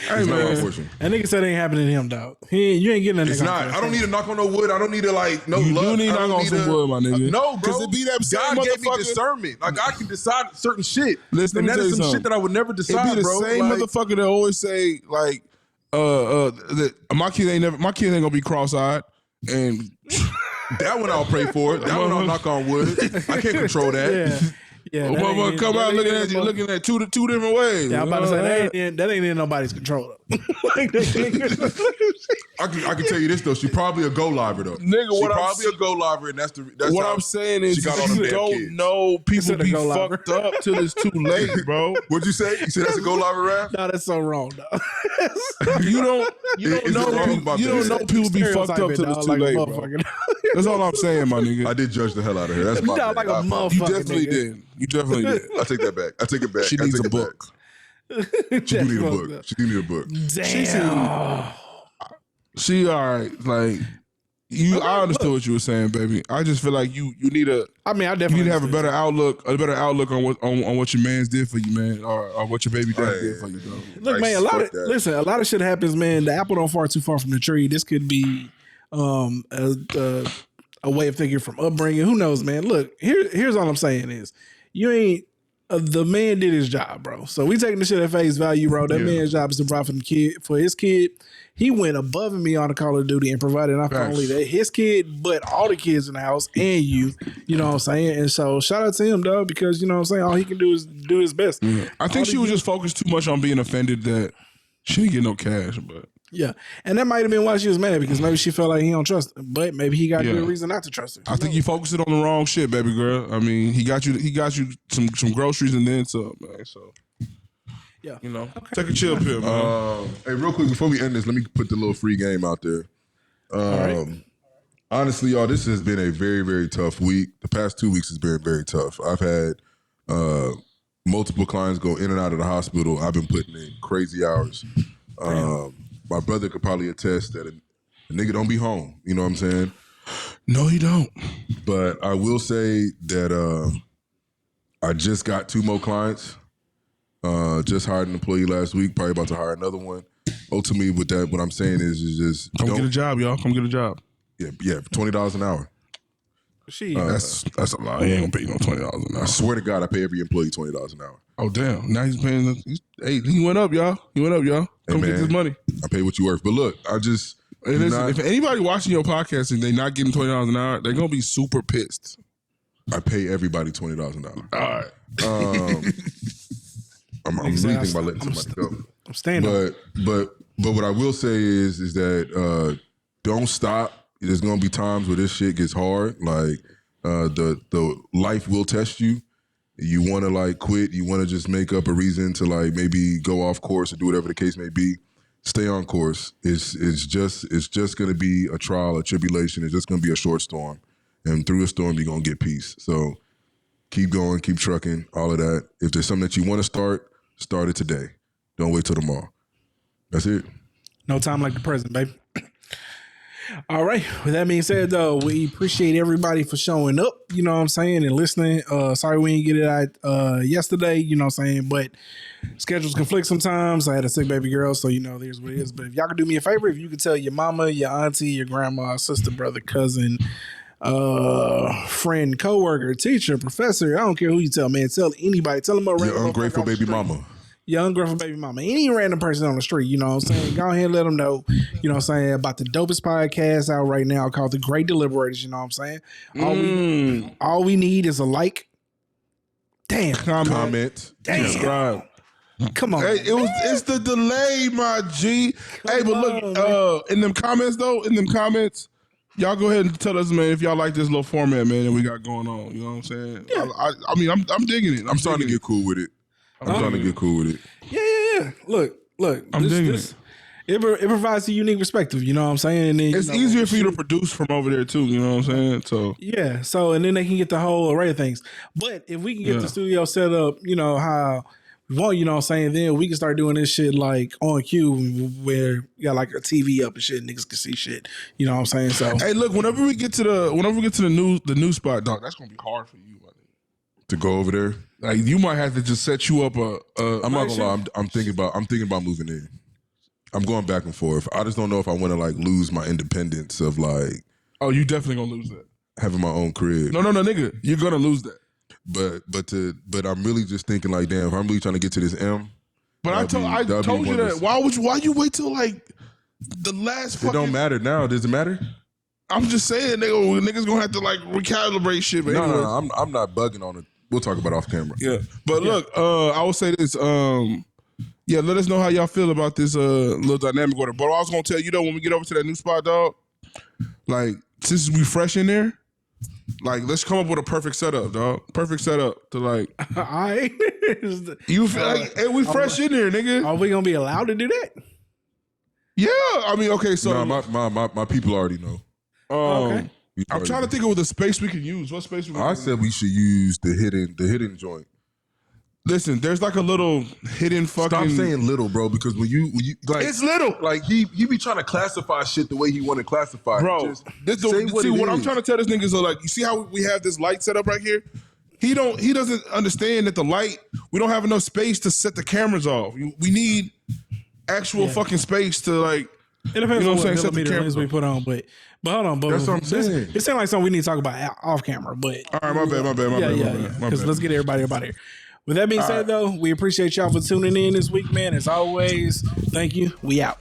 Hey, It's not my man. portion. That nigga said it ain't happening to him, dog. You ain't getting that It's nigga. not. I don't need to knock on no wood. I don't need to no You luck. do need I to don't knock on need some to- wood, my nigga. No, bro. 'Cause it be that same God gave me motherfucker- discernment. Like I can decide certain shit. Listen, let and me that tell is you some something. shit that I would never It decide, be the bro. same Like, motherfucker that always say like, that my kid ain't gonna be cross-eyed, and that one I'll pray for. That one I'll knock on wood. I can't control that. Yeah. a that motherfucker ain't- come that out ain't looking in at you, no- looking at two different ways. Yeah, I'm about to say that ain't in nobody's control. Like, I can tell you this though. She probably a go liver though. Nigga, she what I'm probably a go liver, and that's what how I'm saying is, she got all them you damn don't kids. know people Instead of be go liver. fucked up till it's too late, bro. What'd you say? You said that's a go liver, Raph? no, that's so wrong, dog. You don't Is it know wrong people, about you don't that? know people be fucked up Stereotyping, till dog, it's too like a late, bro. motherfucker. That's all I'm saying, my nigga. I did judge the hell out of her. That's my You bad. like a I apologize. You motherfucker. definitely nigga. did. You definitely did. I take that back. I take it back. She I needs take a it back. book. She do need a That's book. fucked up. She do need a book. Damn. She all right, like you. I understood what you were saying, baby. I just feel like you need a. I mean, I You definitely need to have a understand. better outlook on what your man's did for you, man, or what your baby dad Hey. did for you, though. Look, man, a lot of that. listen, a lot of shit happens, man. The apple don't fall too far from the tree. This could be a way of thinking from upbringing. Who knows, man? Look, here's all I'm saying is you ain't the man did his job, bro. So we taking the shit at face value, bro. That man's job is to provide for his kid. He went above and beyond the Call of Duty and provided not Facts. only that his kid, but all the kids in the house and you. You know what I'm saying? And so shout out to him, though, because you know what I'm saying. All he can do is do his best. I think she was just focused too much on being offended that she didn't get no cash, but Yeah, and that might have been why she was mad, because maybe she felt like he don't trust her, but maybe he got good reason not to trust her. I think you focusing on the wrong shit, baby girl. I mean, he got you some groceries and then some, man. So Yeah, take a chill pill, man. Hey, real quick before we end this, let me put the little free game out there. Honestly, y'all, this has been a very, very tough week. The past 2 weeks has been very tough. I've had multiple clients go in and out of the hospital. I've been putting in crazy hours. My brother could probably attest that a nigga don't be home. You know what I'm saying? No, he don't. But I will say that I just got 2 more clients. Just hired an employee last week. Probably about to hire another one. Ultimately, with that, what I'm saying is just come get a job, y'all. Come get a job. Yeah, $20 an hour. That's a lot. He ain't gonna pay you no $20 an hour. I swear to God, I pay every employee $20 an hour. Oh damn! Now he's paying. He went up, y'all. Come get this money. I pay what you worth. But look, I just listen, if anybody watching your podcast and they not getting $20 an hour, they're gonna be super pissed. I pay everybody $20 an hour. All right. I'm really thinking about letting somebody go. I'm staying. But what I will say is that don't stop. There's gonna be times where this shit gets hard. Like the life will test you. You want to like quit. You want to just make up a reason to like maybe go off course or do whatever the case may be. Stay on course. It's just gonna be a trial, a tribulation. It's just gonna be a short storm, and through the storm you're gonna get peace. So keep going, keep trucking, all of that. If there's something that you want to start it today. Don't wait till tomorrow. That's it. No time like the present, baby. All right. With that being said, though, we appreciate everybody for showing up, you know what I'm saying, and listening. Sorry we didn't get it out yesterday, you know what I'm saying, but schedules conflict sometimes. I had a sick baby girl, so there's what it is. But if y'all could do me a favor, if you could tell your mama, your auntie, your grandma, sister, brother, cousin, friend, coworker, teacher, professor, I don't care who you tell, man. Tell anybody. Tell them a random your ungrateful baby mama. Your ungrateful baby mama. Any random person on the street, you know what I'm saying? Go ahead and let them know, you know what I'm saying, about the dopest podcast out right now called The Great Deliberators, you know what I'm saying? All we need is a like. Damn. Comment. Damn. Subscribe. Come on. Hey, it's the delay, my G. Hey, but look, in them comments, y'all go ahead and tell us, man, if y'all like this little format, man, that we got going on. You know what I'm saying? Yeah. I mean, I'm digging it. I'm starting to get cool with it. I'm starting to get cool with it. Yeah. Look. I'm digging it. It provides a unique perspective, you know what I'm saying? And then, it's easier for you to produce from over there, too, you know what I'm saying? So yeah, and then they can get the whole array of things. But if we can get the studio set up, how we want, you know what I'm saying, then we can start doing this shit like on cue where you got like a TV up and shit, niggas can see shit. You know what I'm saying? So hey, look, whenever we get to the new spot, dog, that's gonna be hard for you, buddy. To go over there. Like you might have to just set you up I'm not gonna lie, I'm thinking about moving in. I'm going back and forth. I just don't know if I want to like lose my independence of like. Oh, you definitely gonna lose that. Having my own crib. No, nigga, you're gonna lose that. But I'm really just thinking like, damn, if I'm really trying to get to this M. But I told you that. Why you wait till like the last? It don't matter now. Does it matter? I'm just saying, niggas gonna have to like recalibrate shit. But no, I'm not bugging on it. We'll talk about it off camera. Yeah, but look, I will say this. Yeah, let us know how y'all feel about this little dynamic order. But I was gonna tell you though, when we get over to that new spot, dog, like since we fresh in there, like let's come up with a perfect setup, dog. Perfect setup to like. All right. You feel like, hey, we fresh in there, nigga. Are we gonna be allowed to do that? Yeah, I mean, okay, so my people already know. Okay. I'm trying to think of the space we can use. What space we can use? I said we should use the hidden joint. Listen, there's like a little hidden fucking. Stop saying little, bro, because when you like, it's little. Like he be trying to classify shit the way he want to classify. Bro, what I'm trying to tell this nigga is like, you see how we have this light set up right here? He doesn't understand that the light, we don't have enough space to set the cameras off. We need actual fucking space to like. It depends on what millimeter lens we put on, but hold on, that's what I'm saying. It sounds like something we need to talk about off camera, but all right, my bad. Because let's get everybody up out of here. With that being said, though, we appreciate y'all for tuning in this week, man. As always, thank you. We out.